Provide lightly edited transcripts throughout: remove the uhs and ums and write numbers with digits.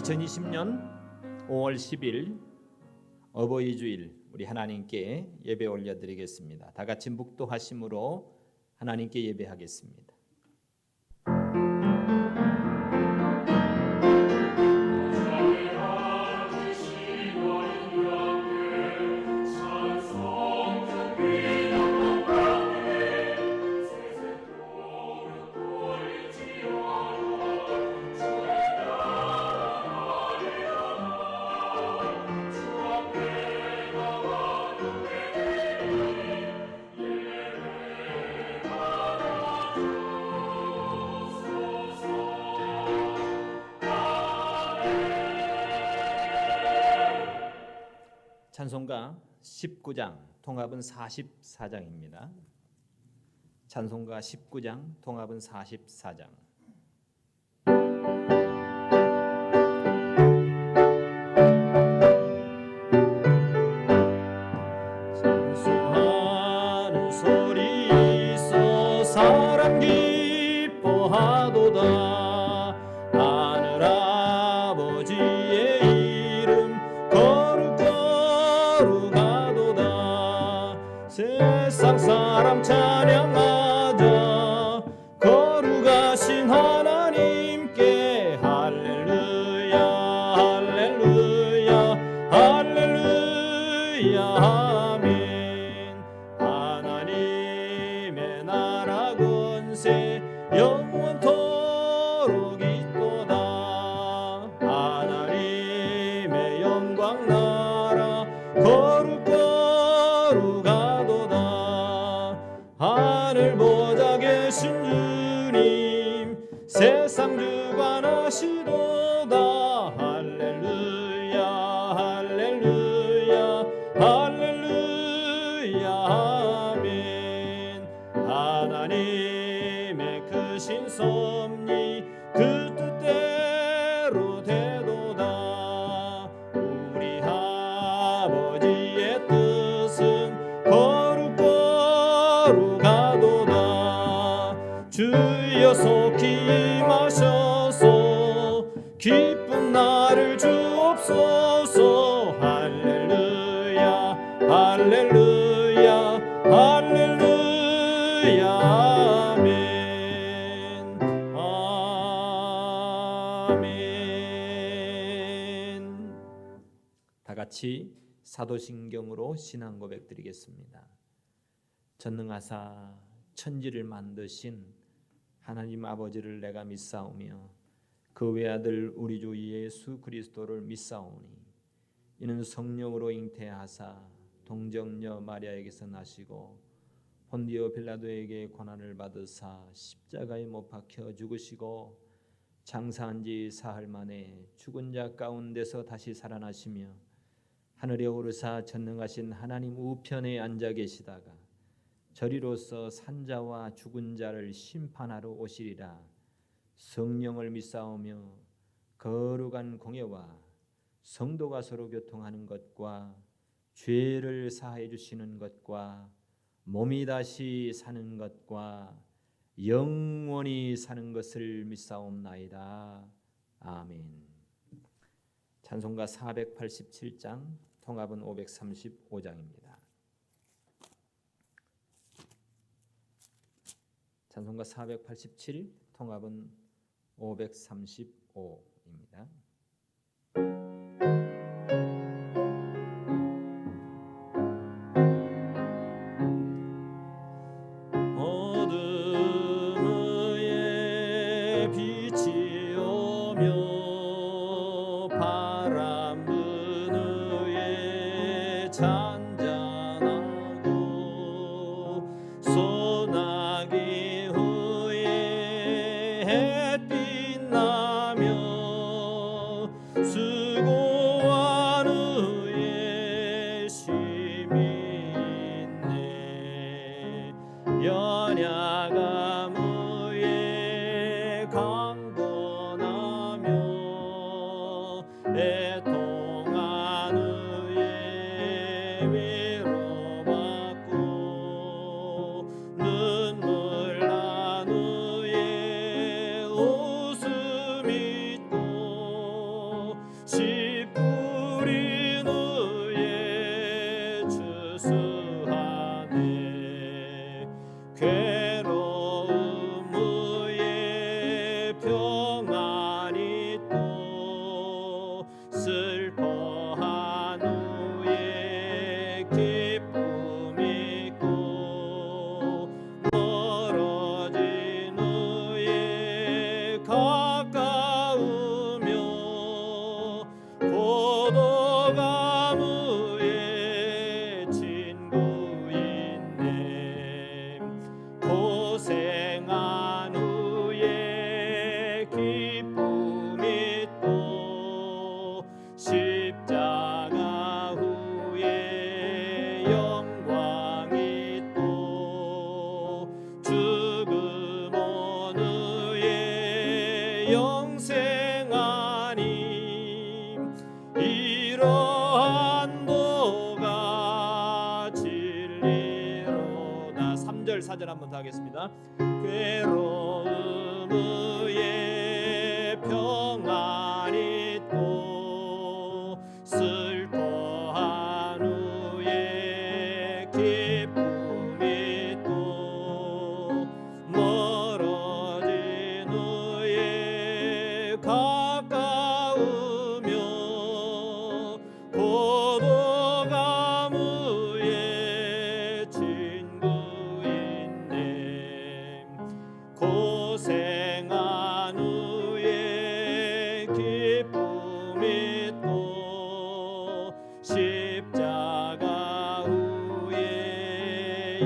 2020년 5월 10일 어버이 주일 우리 하나님께 예배 올려드리겠습니다. 다 같이 묵도하심으로 하나님께 예배하겠습니다. 찬송가 19장, 통합은 44장입니다. 찬송가 19장, 통합은 44장. 찬송하는 소리 있어 사람 기뻐하도다. 하늘 아버지의 이름 거룩하도다. 세상 사람 찬양하자. 거룩하신 하나님께 할렐루야 할렐루야 할렐루야 아멘. 하나님의 나라 권세 영원토록 있도다. 하나님의 영광 나라 거룩하도다. 하늘 보좌 계신 주님 세상 주관하시도다. 할렐루야 할렐루야 할렐루야 아멘. 하나님의 크신 섭리 그 뜻대로 되도다. 우리 아버지의 뜻은 거룩하도다. 주여 속히 임하셔서 기쁜 날을 주옵소서. 할렐루야 할렐루야 할렐루야 아멘 아멘. 다 같이 사도신경으로 신앙 고백 드리겠습니다. 전능하사 천지를 만드신 하나님 아버지를 내가 믿사오며 그 외아들 우리 주 예수 그리스도를 믿사오니 이는 성령으로 잉태하사 동정녀 마리아에게서 나시고 본디오 빌라도에게 고난을 받으사 십자가에 못 박혀 죽으시고 장사한 지 사흘 만에 죽은 자 가운데서 다시 살아나시며 하늘에 오르사 전능하신 하나님 우편에 앉아 계시다가 저리로서 산자와 죽은 자를 심판하러 오시리라. 성령을 믿사오며 거룩한 공예와 성도가 서로 교통하는 것과 죄를 사하여 주시는 것과 몸이 다시 사는 것과 영원히 사는 것을 믿사옵나이다. 아멘. 찬송가 487장, 통합은 535장입니다. 찬송가 487, 통합은 535입니다. 어둠의 빛이 오며 바람 부는 잔잔하고 소나기 후에 햇빛 나며 수고한 후에 쉼이 있네. 연약함 후에 강건하며 애통한 후에 슬퍼한 후에 기쁨 있고 멀어진 후에 가까우며 고독함 후에 친구 있네 고생한 후에 기쁨 있고 십자가 후에 영광 있고 죽음 온 후에 영생 아님 이러한 도가 진리로다. 3절 4절 한번 더 하겠습니다. 괴로움 후에 평안 있고 슬퍼한 후에 기쁨 있고 멀어진 후에 가까우며 고독함 후에 친구 있네 고생한 후에 기쁨 있고 십자가 후에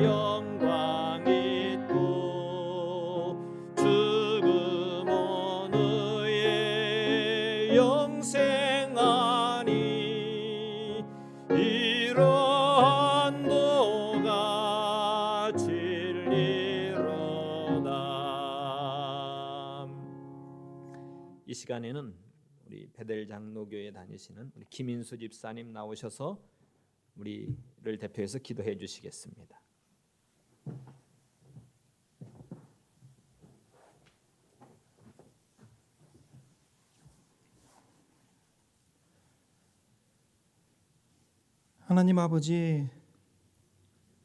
영광 있고 죽음 온 후에 영생 아니 이러한 도가 진리로다. 이 시간에는 우리 베델 장로교회 다니시는 우리 김인수 집사님 나오셔서 우리를 대표해서 기도해 주시겠습니다. 하나님 아버지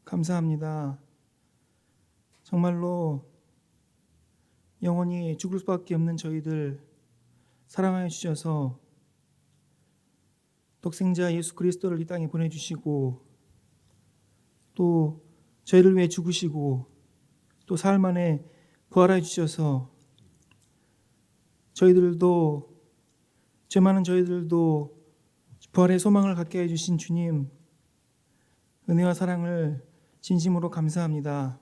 감사합니다. 정말로 영원히 죽을 수밖에 없는 저희들 사랑하여 주셔서 독생자 예수 그리스도를 이 땅에 보내주시고 또 저희를 위해 죽으시고 또 사흘 만에 부활하여 주셔서 저희들도 죄 많은 저희들도 부활의 소망을 갖게 해주신 주님 은혜와 사랑을 진심으로 감사합니다.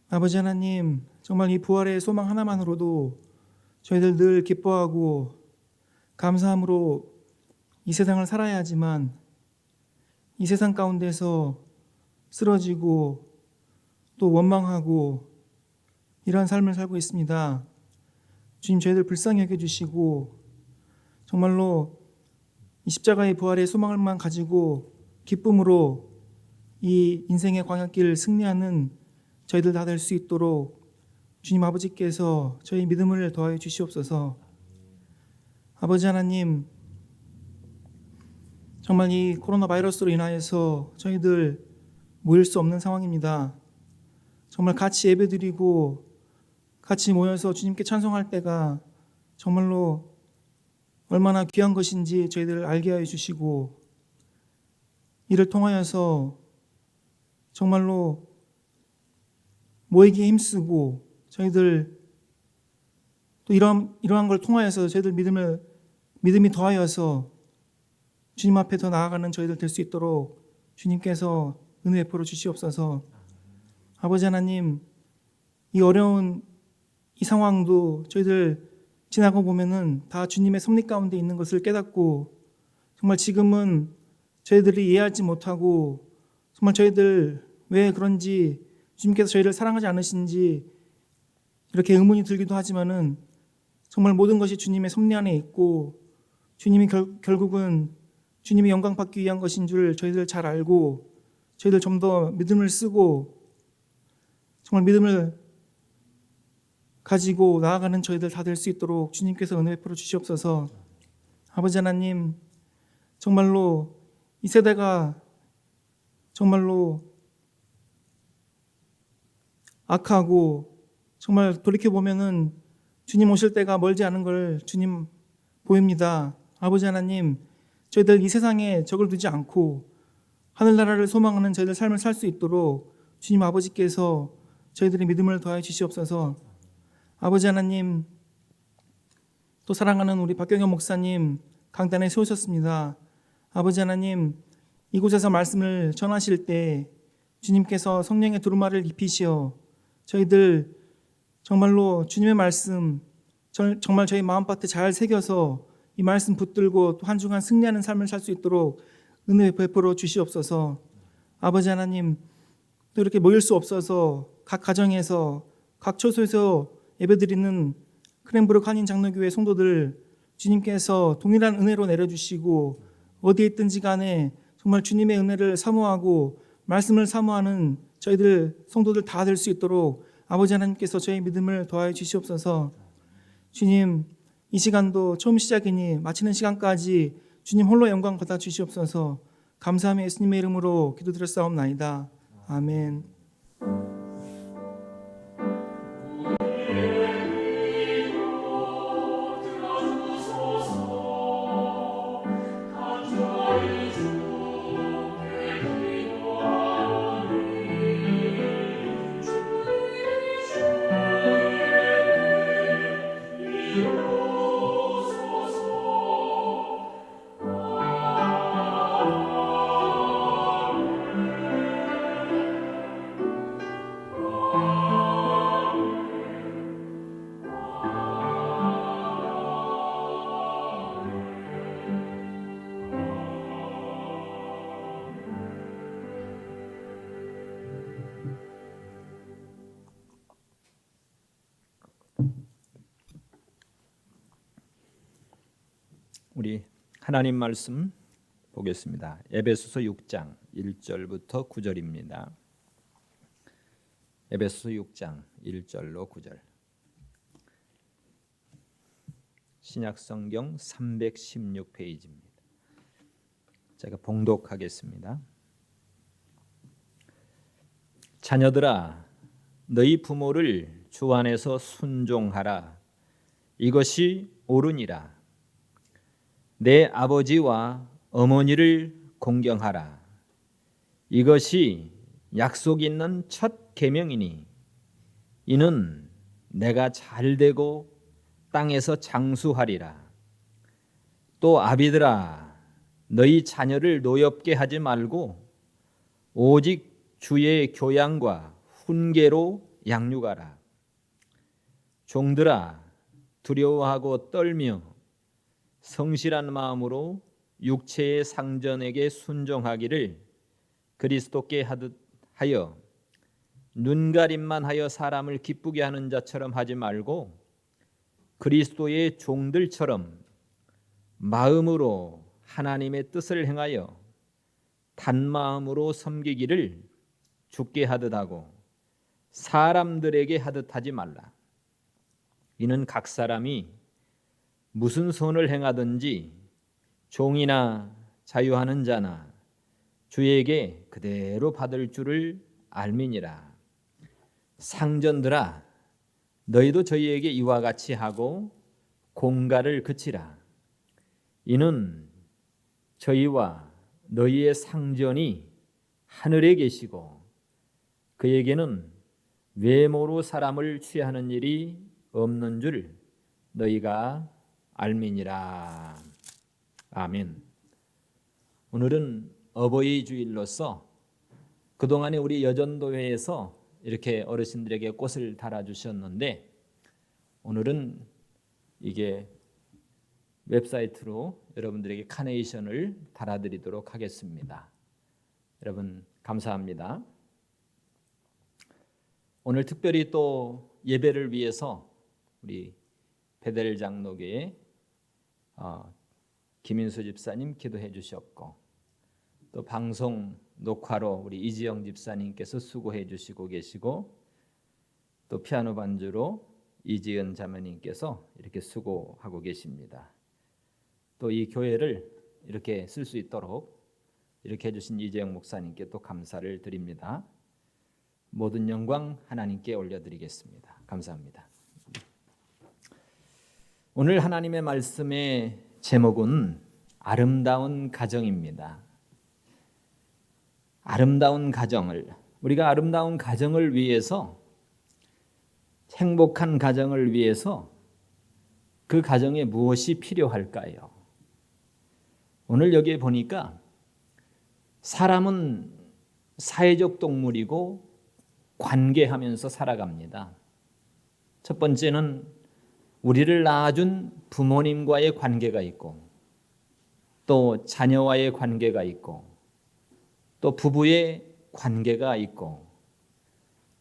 아버지 하나님 정말 이 부활의 소망 하나만으로도 저희들 늘 기뻐하고 감사함으로 이 세상을 살아야 하지만 이 세상 가운데서 쓰러지고 또 원망하고 이러한 삶을 살고 있습니다. 주님 저희들 불쌍히 여겨주시고 정말로 이 십자가의 부활의 소망을만 가지고 기쁨으로 이 인생의 광야길을 승리하는 저희들 다 될 수 있도록 주님 아버지께서 저희 믿음을 더하여 주시옵소서. 아버지 하나님 정말 이 코로나 바이러스로 인하여서 저희들 모일 수 없는 상황입니다. 정말 같이 예배드리고 같이 모여서 주님께 찬송할 때가 정말로 얼마나 귀한 것인지 저희들을 알게 하여 주시고 이를 통하여서 정말로 모이기에 힘쓰고 저희들 또 이러한 걸 통하여서 저희들 믿음이 더하여서 주님 앞에 더 나아가는 저희들 될 수 있도록 주님께서 은혜 베풀어 주시옵소서. 아버지 하나님 이 어려운 이 상황도 저희들 지나고 보면은 다 주님의 섭리 가운데 있는 것을 깨닫고 정말 지금은 저희들이 이해하지 못하고 정말 저희들 왜 그런지 주님께서 저희를 사랑하지 않으신지 이렇게 의문이 들기도 하지만은 정말 모든 것이 주님의 섭리 안에 있고 주님이 결국은 주님이 영광 받기 위한 것인 줄 저희들 잘 알고 저희들 좀 더 믿음을 쓰고 정말 믿음을 가지고 나아가는 저희들 다 될 수 있도록 주님께서 은혜 베풀어 주시옵소서. 아버지 하나님 정말로 이 세대가 정말로 악하고 정말 돌이켜보면은 주님 오실 때가 멀지 않은 걸 주님 보입니다. 아버지 하나님, 저희들 이 세상에 적을 두지 않고 하늘나라를 소망하는 저희들 삶을 살 수 있도록 주님 아버지께서 저희들의 믿음을 더하여 주시옵소서. 아버지 하나님, 또 사랑하는 우리 박경현 목사님 강단에 세우셨습니다. 아버지 하나님, 이곳에서 말씀을 전하실 때 주님께서 성령의 두루마리를 입히시어 저희들 정말로 주님의 말씀 정말 저희 마음밭에 잘 새겨서 이 말씀 붙들고 또 한 주간 승리하는 삶을 살 수 있도록 은혜 베풀어 주시옵소서. 아버지 하나님, 또 이렇게 모일 수 없어서 각 가정에서 각 처소에서 예배드리는 크랜브룩 한인 장로교회 성도들 주님께서 동일한 은혜로 내려주시고 어디에 있든지 간에 정말 주님의 은혜를 사모하고 말씀을 사모하는 저희들 성도들 다 될 수 있도록 아버지 하나님께서 저희 믿음을 더하여 주시옵소서. 주님, 이 시간도 처음 시작이니 마치는 시간까지 주님 홀로 영광 받아 주시옵소서. 감사하며 예수님의 이름으로 기도드렸사옵나이다. 아멘. 우리 하나님 말씀 보겠습니다. 에베소서 6장 1절부터 9절입니다. 에베소서 6장 1절로 9절. 신약성경 316페이지입니다. 제가 봉독하겠습니다. 자녀들아, 너희 부모를 주 안에서 순종하라. 이것이 옳으니라. 내 아버지와 어머니를 공경하라. 이것이 약속 있는 첫 계명이니 이는 내가 잘되고 땅에서 장수하리라. 또 아비들아, 너희 자녀를 노엽게 하지 말고 오직 주의 교양과 훈계로 양육하라. 종들아, 두려워하고 떨며 성실한 마음으로 육체의 상전에게 순종하기를 그리스도께 하듯 하여 눈가림만 하여 사람을 기쁘게 하는 자처럼 하지 말고 그리스도의 종들처럼 마음으로 하나님의 뜻을 행하여 단마음으로 섬기기를 주께 하듯 하고 사람들에게 하듯 하지 말라. 이는 각 사람이 무슨 선을 행하든지 종이나 자유하는 자나 주에게 그대로 받을 줄을 알미니라. 상전들아, 너희도 저희에게 이와 같이 하고 공갈을 그치라. 이는 저희와 너희의 상전이 하늘에 계시고 그에게는 외모로 사람을 취하는 일이 없는 줄 너희가 알미니라. 아멘. 오늘은 어버이 주일로서 그동안에 우리 여전도회에서 이렇게 어르신들에게 꽃을 달아주셨는데 오늘은 이게 웹사이트로 여러분들에게 카네이션을 달아드리도록 하겠습니다. 여러분 감사합니다. 오늘 특별히 또 예배를 위해서 우리 베델 장로교회 김인수 집사님 기도해 주셨고 또 방송 녹화로 우리 이지영 집사님께서 수고해 주시고 계시고 또 피아노 반주로 이지은 자매님께서 이렇게 수고하고 계십니다. 또 이 교회를 이렇게 쓸 수 있도록 이렇게 해주신 이재영 목사님께 또 감사를 드립니다. 모든 영광 하나님께 올려드리겠습니다. 감사합니다. 오늘 하나님의 말씀의 제목은 아름다운 가정입니다. 아름다운 가정을, 우리가 아름다운 가정을 위해서, 행복한 가정을 위해서 그 가정에 무엇이 필요할까요? 오늘 여기에 보니까 사람은 사회적 동물이고 관계하면서 살아갑니다. 첫 번째는 우리를 낳아준 부모님과의 관계가 있고, 또 자녀와의 관계가 있고, 또 부부의 관계가 있고,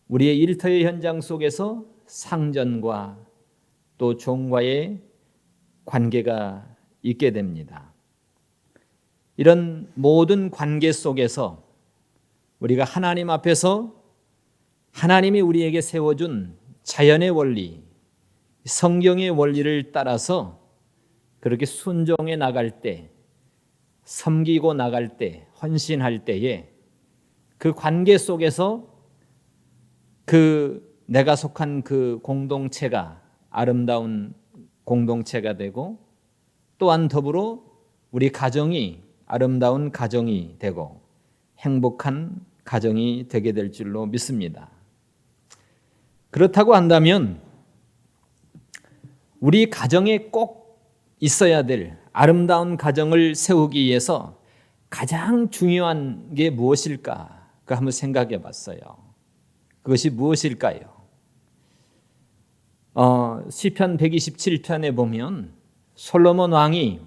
우리의 일터의 현장 속에서 상전과 또 종과의 관계가 있게 됩니다. 이런 모든 관계 속에서 우리가 하나님 앞에서 하나님이 우리에게 세워준 자연의 원리, 성경의 원리를 따라서 그렇게 순종해 나갈 때, 섬기고 나갈 때, 헌신할 때에 그 관계 속에서 내가 속한 그 공동체가 아름다운 공동체가 되고, 또한 더불어 우리 가정이 아름다운 가정이 되고 행복한 가정이 되게 될 줄로 믿습니다. 그렇다고 한다면 우리 가정에 꼭 있어야 될 아름다운 가정을 세우기 위해서 가장 중요한 게 무엇일까? 그 한번 생각해 봤어요. 그것이 무엇일까요? 시편 127편에 보면 솔로몬 왕이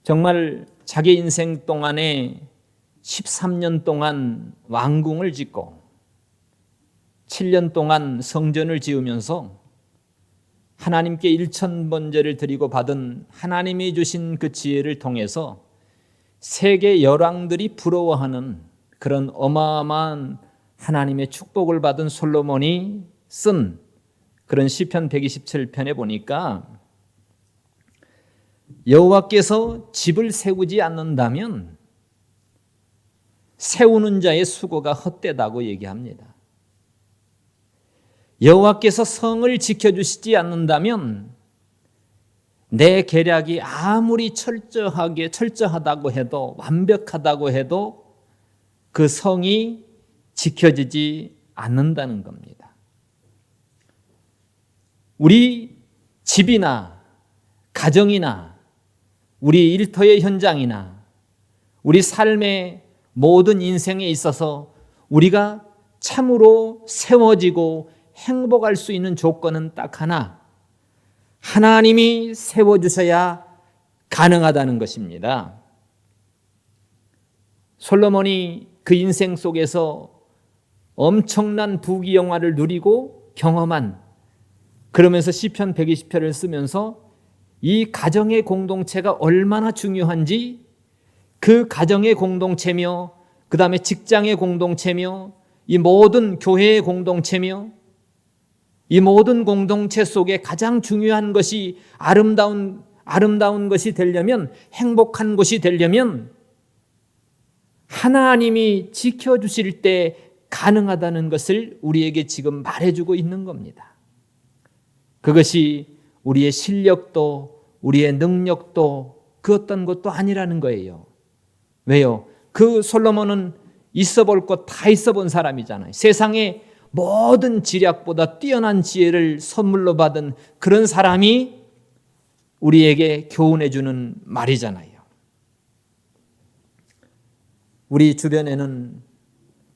정말 자기 인생 동안에 13년 동안 왕궁을 짓고 7년 동안 성전을 지으면서 하나님께 일천번제를 드리고 받은 하나님이 주신 그 지혜를 통해서 세계 열왕들이 부러워하는 그런 어마어마한 하나님의 축복을 받은 솔로몬이 쓴 그런 시편 127편에 보니까 여호와께서 집을 세우지 않는다면 세우는 자의 수고가 헛되다고 얘기합니다. 여호와께서 성을 지켜주시지 않는다면 내 계략이 아무리 철저하다고 해도, 완벽하다고 해도 그 성이 지켜지지 않는다는 겁니다. 우리 집이나 가정이나 우리 일터의 현장이나 우리 삶의 모든 인생에 있어서 우리가 참으로 세워지고 행복할 수 있는 조건은 딱 하나, 하나님이 세워주셔야 가능하다는 것입니다. 솔로몬이 그 인생 속에서 엄청난 부귀영화를 누리고 경험한, 그러면서 시편 120편을 쓰면서 이 가정의 공동체가 얼마나 중요한지, 그 가정의 공동체며 그 다음에 직장의 공동체며 이 모든 교회의 공동체며 이 모든 공동체 속에 가장 중요한 것이 아름다운 것이 되려면, 행복한 것이 되려면 하나님이 지켜주실 때 가능하다는 것을 우리에게 지금 말해주고 있는 겁니다. 그것이 우리의 실력도 우리의 능력도 그 어떤 것도 아니라는 거예요. 왜요? 그 솔로몬은 있어 볼 것 다 있어 본 사람이잖아요. 세상에 모든 지략보다 뛰어난 지혜를 선물로 받은 그런 사람이 우리에게 교훈해 주는 말이잖아요. 우리 주변에는,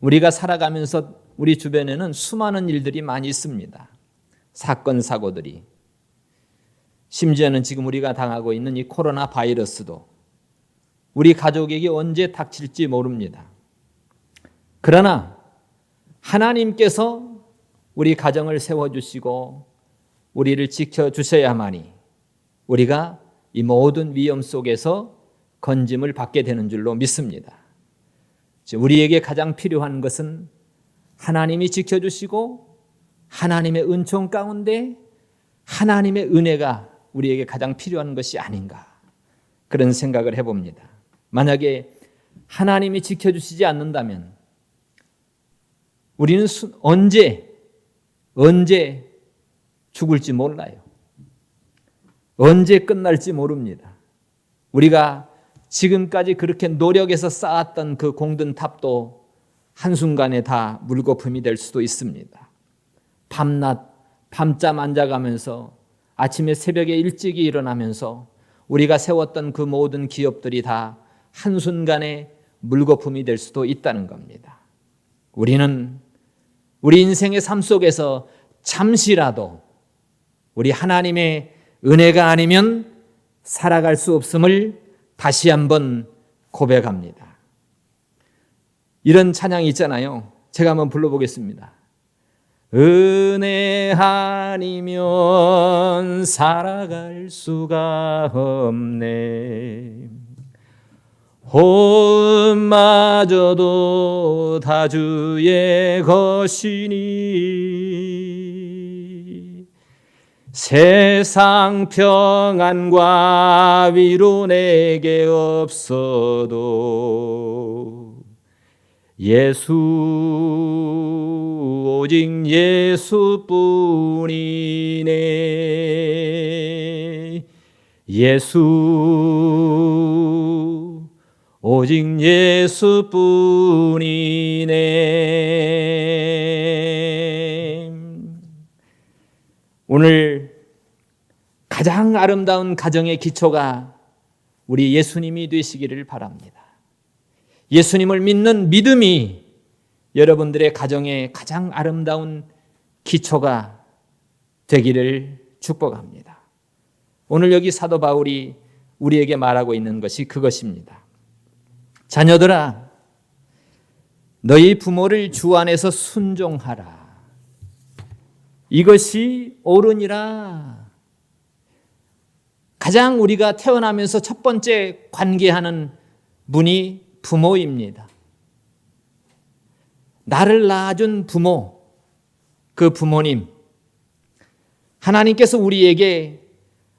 우리가 살아가면서 우리 주변에는 수많은 일들이 많이 있습니다. 사건, 사고들이. 심지어는 지금 우리가 당하고 있는 이 코로나 바이러스도 우리 가족에게 언제 닥칠지 모릅니다. 그러나 하나님께서 우리 가정을 세워주시고 우리를 지켜주셔야만이 우리가 이 모든 위험 속에서 건짐을 받게 되는 줄로 믿습니다. 우리에게 가장 필요한 것은 하나님이 지켜주시고 하나님의 은총 가운데 하나님의 은혜가 우리에게 가장 필요한 것이 아닌가, 그런 생각을 해봅니다. 만약에 하나님이 지켜주시지 않는다면 우리는 언제 죽을지 몰라요. 언제 끝날지 모릅니다. 우리가 지금까지 그렇게 노력해서 쌓았던 그 공든탑도 한순간에 다 물거품이 될 수도 있습니다. 밤잠 안 자가면서 아침에 새벽에 일찍이 일어나면서 우리가 세웠던 그 모든 기업들이 다 한순간에 물거품이 될 수도 있다는 겁니다. 우리는 우리 인생의 삶 속에서 잠시라도 우리 하나님의 은혜가 아니면 살아갈 수 없음을 다시 한번 고백합니다. 이런 찬양이 있잖아요. 제가 한번 불러보겠습니다. 은혜 아니면 살아갈 수가 없네. 혼마저도 다 주의 것이니 세상 평안과 위로 내게 없어도 예수 오직 예수뿐이네. 예수 오직 예수뿐이네. 오늘 가장 아름다운 가정의 기초가 우리 예수님이 되시기를 바랍니다. 예수님을 믿는 믿음이 여러분들의 가정의 가장 아름다운 기초가 되기를 축복합니다. 오늘 여기 사도 바울이 우리에게 말하고 있는 것이 그것입니다. 자녀들아, 너희 부모를 주 안에서 순종하라. 이것이 옳으니라. 가장 우리가 태어나면서 첫 번째 관계하는 분이 부모입니다. 나를 낳아준 부모, 그 부모님. 하나님께서 우리에게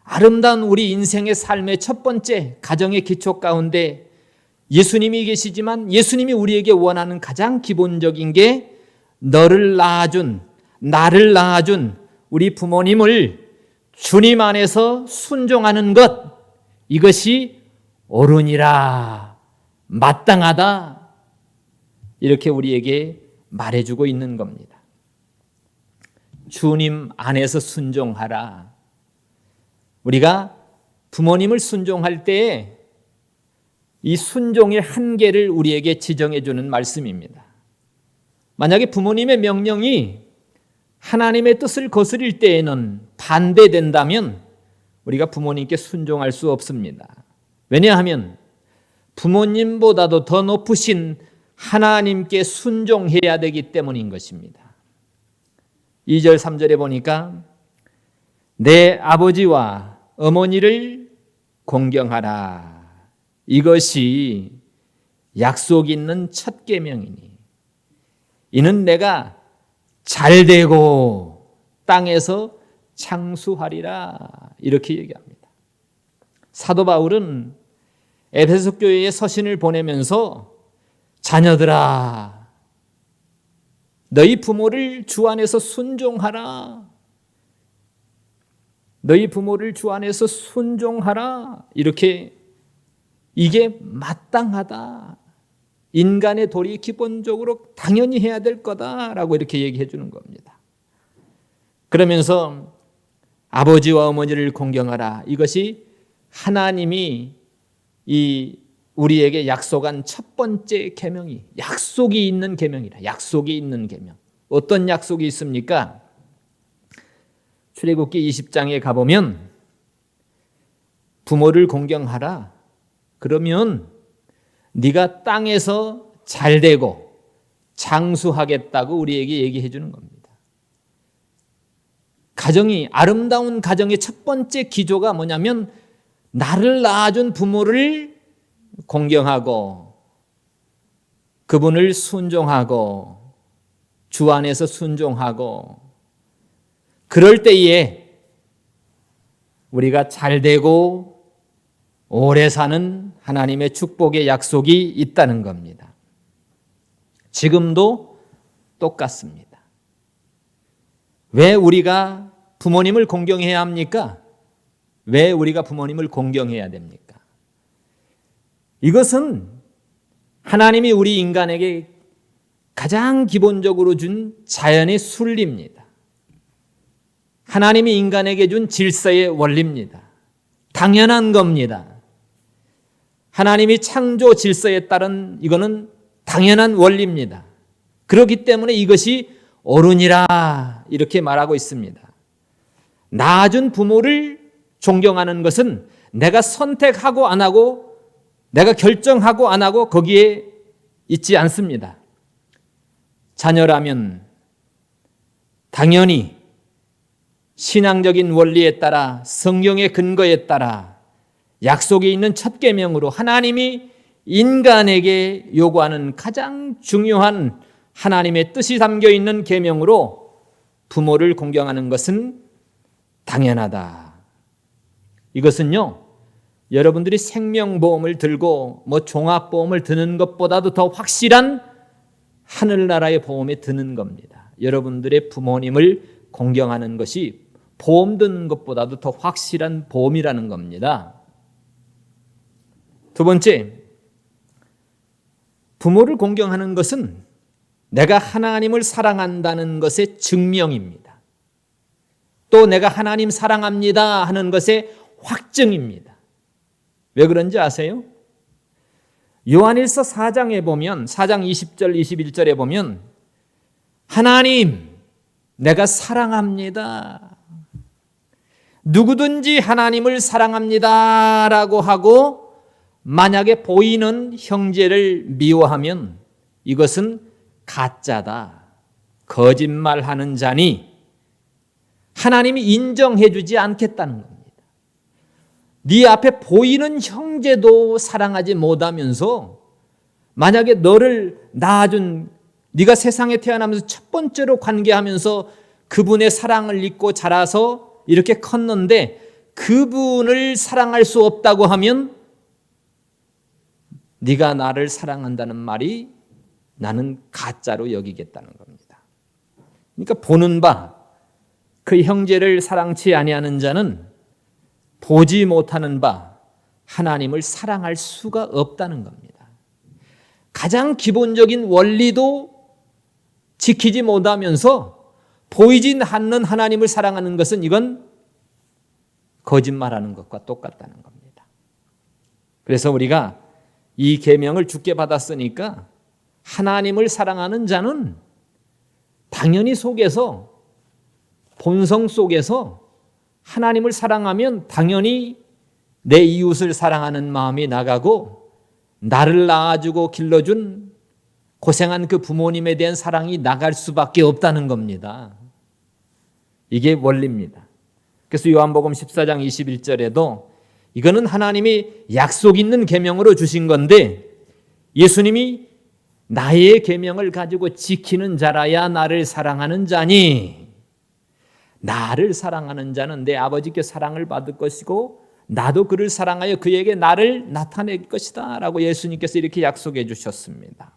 아름다운 우리 인생의 삶의 첫 번째 가정의 기초 가운데 예수님이 계시지만 예수님이 우리에게 원하는 가장 기본적인 게 나를 낳아준 우리 부모님을 주님 안에서 순종하는 것, 이것이 옳으니라, 마땅하다, 이렇게 우리에게 말해주고 있는 겁니다. 주님 안에서 순종하라. 우리가 부모님을 순종할 때에 이 순종의 한계를 우리에게 지정해 주는 말씀입니다. 만약에 부모님의 명령이 하나님의 뜻을 거스릴 때에는 반대된다면 우리가 부모님께 순종할 수 없습니다. 왜냐하면 부모님보다도 더 높으신 하나님께 순종해야 되기 때문인 것입니다. 2절 3절에 보니까 내 아버지와 어머니를 공경하라. 이것이 약속 있는 첫 계명이니 이는 내가 잘되고 땅에서 창수하리라. 이렇게 얘기합니다. 사도 바울은 에베소 교회에 서신을 보내면서 자녀들아, 너희 부모를 주 안에서 순종하라. 너희 부모를 주 안에서 순종하라. 이렇게, 이게 마땅하다. 인간의 도리 기본적으로 당연히 해야 될 거다라고 이렇게 얘기해 주는 겁니다. 그러면서 아버지와 어머니를 공경하라. 이것이 하나님이 우리에게 약속한 첫 번째 계명이, 약속이 있는 계명이라. 약속이 있는 계명. 어떤 약속이 있습니까? 출애굽기 20장에 가보면 부모를 공경하라. 그러면 네가 땅에서 잘되고 장수하겠다고 우리에게 얘기해 주는 겁니다. 가정이, 아름다운 가정의 첫 번째 기조가 뭐냐면 나를 낳아준 부모를 공경하고 그분을 순종하고 주 안에서 순종하고, 그럴 때에 우리가 잘되고 오래 사는 하나님의 축복의 약속이 있다는 겁니다. 지금도 똑같습니다. 왜 우리가 부모님을 공경해야 합니까? 왜 우리가 부모님을 공경해야 됩니까? 이것은 하나님이 우리 인간에게 가장 기본적으로 준 자연의 순리입니다. 하나님이 인간에게 준 질서의 원리입니다. 당연한 겁니다. 하나님이 창조 질서에 따른 이거는 당연한 원리입니다. 그렇기 때문에 이것이 옳으니라 이렇게 말하고 있습니다. 낳아준 부모를 존경하는 것은 내가 선택하고 안 하고 내가 결정하고 안 하고 거기에 있지 않습니다. 자녀라면 당연히 신앙적인 원리에 따라 성경의 근거에 따라 약속에 있는 첫 계명으로 하나님이 인간에게 요구하는 가장 중요한 하나님의 뜻이 담겨 있는 계명으로 부모를 공경하는 것은 당연하다. 이것은요, 여러분들이 생명보험을 들고 종합보험을 드는 것보다도 더 확실한 하늘나라의 보험에 드는 겁니다. 여러분들의 부모님을 공경하는 것이 보험 드는 것보다도 더 확실한 보험이라는 겁니다. 두 번째, 부모를 공경하는 것은 내가 하나님을 사랑한다는 것의 증명입니다. 또 내가 하나님 사랑합니다 하는 것의 확증입니다. 왜 그런지 아세요? 요한일서 4장에 보면 4장 20절 21절에 보면 하나님 내가 사랑합니다. 누구든지 하나님을 사랑합니다라고 하고 만약에 보이는 형제를 미워하면 이것은 가짜다. 거짓말하는 자니 하나님이 인정해 주지 않겠다는 겁니다. 네 앞에 보이는 형제도 사랑하지 못하면서 만약에 너를 낳아준 네가 세상에 태어나면서 첫 번째로 관계하면서 그분의 사랑을 잊고 자라서 이렇게 컸는데 그분을 사랑할 수 없다고 하면 네가 나를 사랑한다는 말이 나는 가짜로 여기겠다는 겁니다. 그러니까 보는 바 그 형제를 사랑치 아니하는 자는 보지 못하는 바 하나님을 사랑할 수가 없다는 겁니다. 가장 기본적인 원리도 지키지 못하면서 보이진 않는 하나님을 사랑하는 것은 이건 거짓말하는 것과 똑같다는 겁니다. 그래서 우리가 이 계명을 주께 받았으니까 하나님을 사랑하는 자는 당연히 속에서 본성 속에서 하나님을 사랑하면 당연히 내 이웃을 사랑하는 마음이 나가고 나를 낳아주고 길러준 고생한 그 부모님에 대한 사랑이 나갈 수밖에 없다는 겁니다. 이게 원리입니다. 그래서 요한복음 14장 21절에도 이거는 하나님이 약속 있는 계명으로 주신 건데 예수님이 나의 계명을 가지고 지키는 자라야 나를 사랑하는 자니 나를 사랑하는 자는 내 아버지께 사랑을 받을 것이고 나도 그를 사랑하여 그에게 나를 나타낼 것이다 라고 예수님께서 이렇게 약속해 주셨습니다.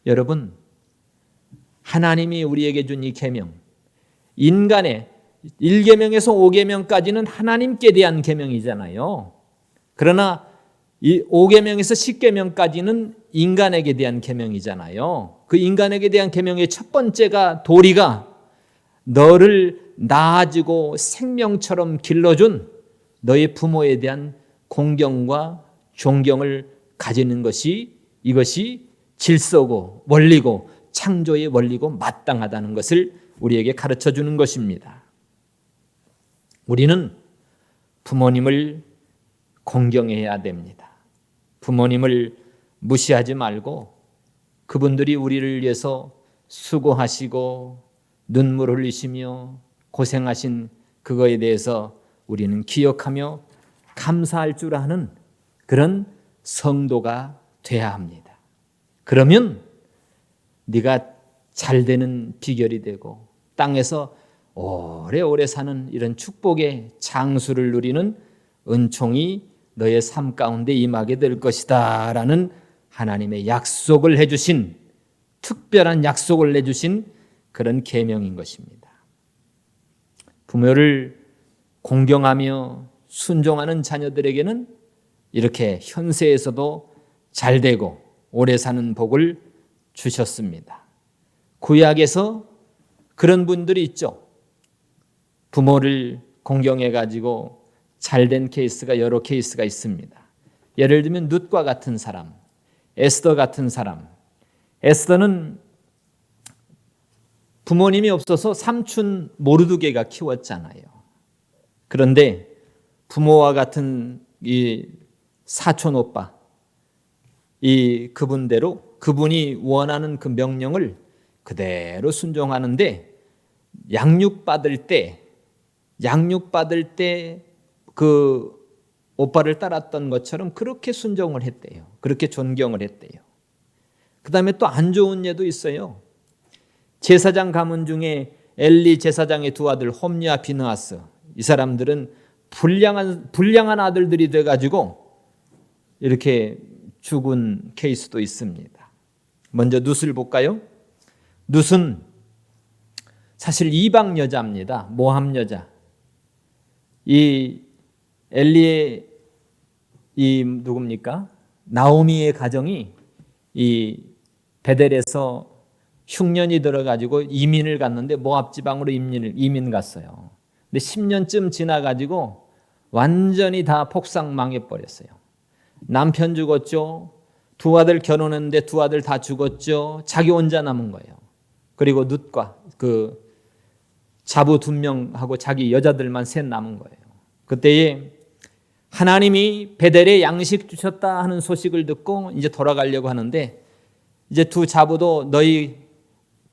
여러분, 하나님이 우리에게 준 이 계명, 인간의 1계명에서 5계명까지는 하나님께 대한 계명이잖아요. 그러나 이 5계명에서 10계명까지는 인간에게 대한 계명이잖아요. 그 인간에게 대한 계명의 첫 번째가 도리가 너를 낳아주고 생명처럼 길러준 너의 부모에 대한 공경과 존경을 가지는 것이 이것이 질서고 원리고 창조의 원리고 마땅하다는 것을 우리에게 가르쳐 주는 것입니다. 우리는 부모님을 공경해야 됩니다. 부모님을 무시하지 말고 그분들이 우리를 위해서 수고하시고 눈물 흘리시며 고생하신 그거에 대해서 우리는 기억하며 감사할 줄 아는 그런 성도가 돼야 합니다. 그러면 네가 잘 되는 비결이 되고 땅에서 오래오래 사는 이런 축복의 장수를 누리는 은총이 너의 삶 가운데 임하게 될 것이다 라는 하나님의 약속을 해주신 특별한 약속을 내주신 그런 계명인 것입니다. 부모를 공경하며 순종하는 자녀들에게는 이렇게 현세에서도 잘 되고 오래 사는 복을 주셨습니다. 구약에서 그런 분들이 있죠. 부모를 공경해 가지고 잘된 케이스가 여러 케이스가 있습니다. 예를 들면 룻과 같은 사람, 에스더 같은 사람. 에스더는 부모님이 없어서 삼촌 모르드게가 키웠잖아요. 그런데 부모와 같은 이 사촌 오빠, 이 그분대로 그분이 원하는 그 명령을 그대로 순종하는데 양육받을 때 그 오빠를 따랐던 것처럼 그렇게 순종을 했대요. 그렇게 존경을 했대요. 그 다음에 또 안 좋은 예도 있어요. 제사장 가문 중에 엘리 제사장의 두 아들 홈리와 비느하스, 이 사람들은 불량한 아들들이 돼가지고 이렇게 죽은 케이스도 있습니다. 먼저 룻을 볼까요? 룻은 사실 이방 여자입니다. 모함 여자. 이 엘리의 이 누굽니까? 나오미의 가정이 이 베델에서 흉년이 들어가지고 이민을 갔는데 모압 지방으로 이민 갔어요. 근데 10년쯤 지나가지고 완전히 다 폭삭 망해버렸어요. 남편 죽었죠. 두 아들 결혼했는데 두 아들 다 죽었죠. 자기 혼자 남은 거예요. 그리고 룻과 그 자부 2명하고 자기 여자들만 셋 남은 거예요. 그때에 하나님이 베델에 양식 주셨다 하는 소식을 듣고 이제 돌아가려고 하는데 이제 두 자부도 너희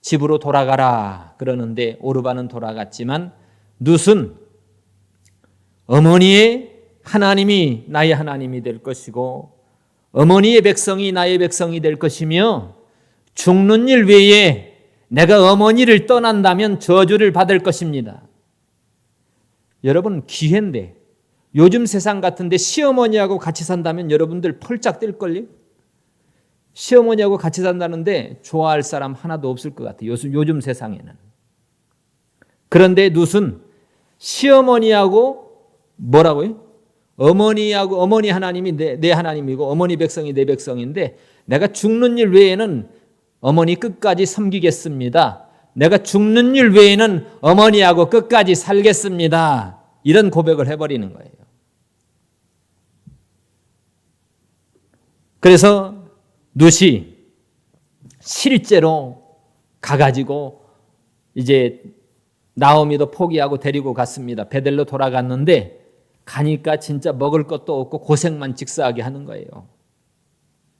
집으로 돌아가라 그러는데 오르바는 돌아갔지만 룻은 어머니의 하나님이 나의 하나님이 될 것이고 어머니의 백성이 나의 백성이 될 것이며 죽는 일 외에 내가 어머니를 떠난다면 저주를 받을 것입니다. 여러분 기회인데 요즘 세상 같은데 시어머니하고 같이 산다면 여러분들 펄짝 뛸걸요? 시어머니하고 같이 산다는데 좋아할 사람 하나도 없을 것 같아요. 요즘 세상에는. 그런데 룻은 시어머니하고 뭐라고요? 어머니하고 어머니 하나님이 내 하나님이고 어머니 백성이 내 백성인데 내가 죽는 일 외에는 어머니 끝까지 섬기겠습니다. 내가 죽는 일 외에는 어머니하고 끝까지 살겠습니다. 이런 고백을 해버리는 거예요. 그래서 룻이 실제로 가가지고 이제 나오미도 포기하고 데리고 갔습니다. 베델로 돌아갔는데 가니까 진짜 먹을 것도 없고 고생만 직사하게 하는 거예요.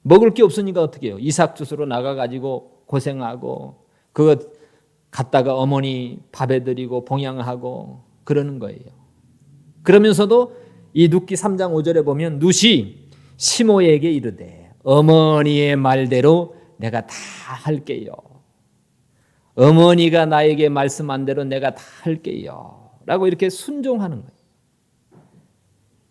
먹을 게 없으니까 어떻게 해요? 이삭 주스로 나가가지고 고생하고 그거 갖다가 어머니 밥에 드리고 봉양하고 그러는 거예요. 그러면서도 이 룻기 3장 5절에 보면 룻이 시모에게 이르되 어머니의 말대로 내가 다 할게요. 어머니가 나에게 말씀한 대로 내가 다 할게요. 라고 이렇게 순종하는 거예요.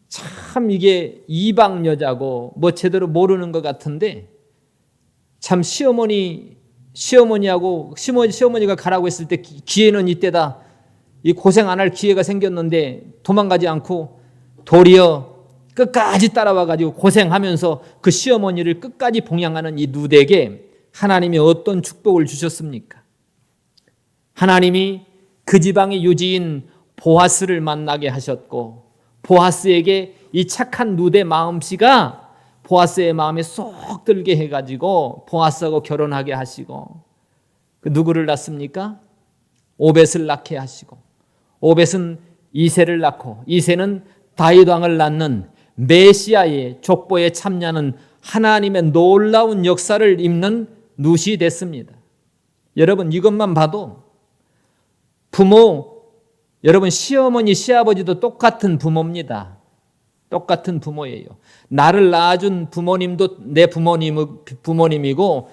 참 이게 이방 여자고 뭐 제대로 모르는 것 같은데 참 시어머니가 가라고 했을 때 기회는 이때다. 이 고생 안 할 기회가 생겼는데 도망가지 않고 도리어 끝까지 따라와 가지고 고생하면서 그 시어머니를 끝까지 봉양하는 이 룻에게 하나님이 어떤 축복을 주셨습니까? 하나님이 그 지방의 유지인 보아스를 만나게 하셨고 보아스에게 이 착한 룻의 마음씨가 보아스의 마음에 쏙 들게 해가지고 보아스하고 결혼하게 하시고 그 누구를 낳습니까? 오벳을 낳게 하시고 오벳은 이새를 낳고 이새는 다윗 왕을 낳는 메시아의 족보에 참여하는 하나님의 놀라운 역사를 입는 룻이 됐습니다. 여러분 이것만 봐도 여러분 시어머니 시아버지도 똑같은 부모입니다. 똑같은 부모예요. 나를 낳아준 부모님도 내 부모님이고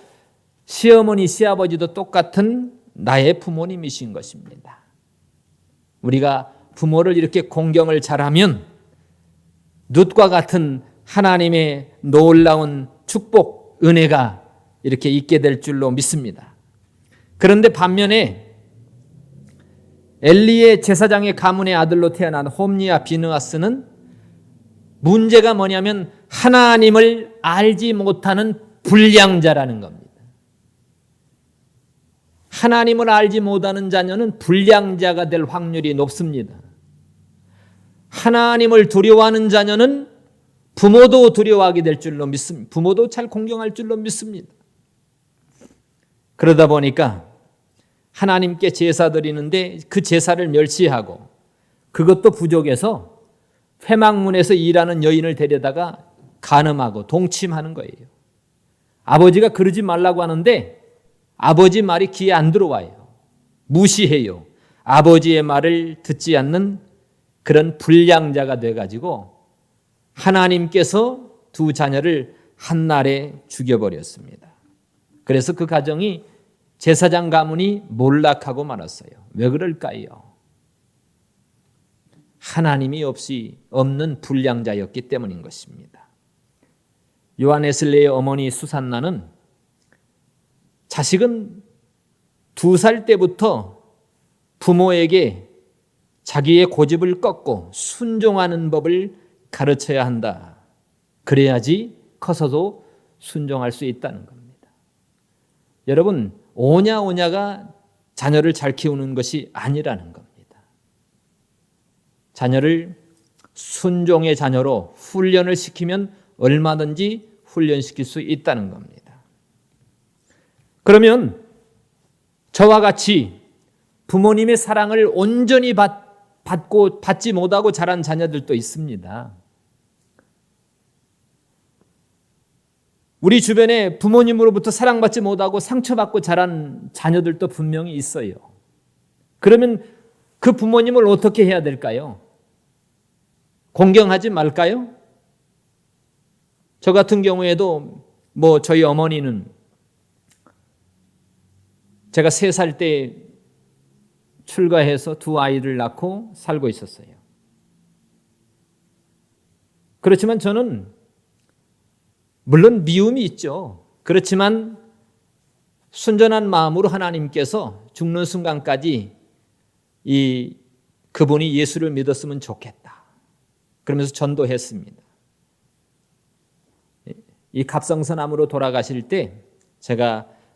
시어머니 시아버지도 똑같은 나의 부모님이신 것입니다. 우리가 부모를 이렇게 공경을 잘하면 룻과 같은 하나님의 놀라운 축복, 은혜가 이렇게 있게 될 줄로 믿습니다. 그런데 반면에 엘리의 제사장의 가문의 아들로 태어난 홈리와 비느하스는 문제가 뭐냐면 하나님을 알지 못하는 불량자라는 겁니다. 하나님을 알지 못하는 자녀는 불량자가 될 확률이 높습니다. 하나님을 두려워하는 자녀는 부모도 두려워하게 될 줄로 믿습니다. 부모도 잘 공경할 줄로 믿습니다. 그러다 보니까 하나님께 제사 드리는데 그 제사를 멸시하고 그것도 부족해서 회막문에서 일하는 여인을 데려다가 간음하고 동침하는 거예요. 아버지가 그러지 말라고 하는데 아버지 말이 귀에 안 들어와요. 무시해요. 아버지의 말을 듣지 않는 그런 불량자가 돼가지고 하나님께서 두 자녀를 한날에 죽여버렸습니다. 그래서 그 가정이 제사장 가문이 몰락하고 말았어요. 왜 그럴까요? 하나님이 없는 불량자였기 때문인 것입니다. 요한 웨슬리의 어머니 수산나는 자식은 2살 때부터 부모에게 자기의 고집을 꺾고 순종하는 법을 가르쳐야 한다. 그래야지 커서도 순종할 수 있다는 겁니다. 여러분, 오냐오냐가 자녀를 잘 키우는 것이 아니라는 겁니다. 자녀를 순종의 자녀로 훈련을 시키면 얼마든지 훈련시킬 수 있다는 겁니다. 그러면 저와 같이 부모님의 사랑을 온전히 받지 못하고 자란 자녀들도 있습니다. 우리 주변에 부모님으로부터 사랑받지 못하고 상처받고 자란 자녀들도 분명히 있어요. 그러면 그 부모님을 어떻게 해야 될까요? 공경하지 말까요? 저 같은 경우에도 저희 어머니는 제가 3살 때 출가해서 2 아이를 낳고 살고 있었어요. 그렇지만 저는 물론 미움이 있죠. 그렇지만 순전한 마음으로 하나님께서 죽는 순간까지 그분이 예수를 믿었으면 좋겠다. 그러면서 전도했습니다. 이 갑성선암으로 돌아가실 때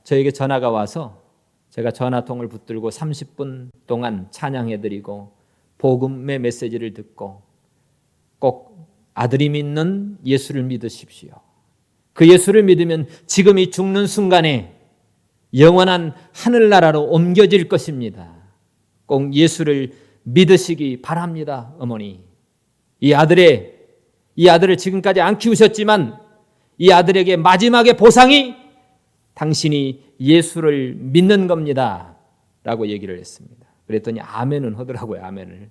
저에게 전화가 와서 제가 전화통을 붙들고 30분 동안 찬양해드리고 복음의 메시지를 듣고 꼭 아들이 믿는 예수를 믿으십시오. 그 예수를 믿으면 지금 이 죽는 순간에 영원한 하늘나라로 옮겨질 것입니다. 꼭 예수를 믿으시기 바랍니다, 어머니. 이 아들을 지금까지 안 키우셨지만 이 아들에게 마지막의 보상이 당신이 예수를 믿는 겁니다. 라고 얘기를 했습니다. 그랬더니 아멘은 하더라고요. 아멘을.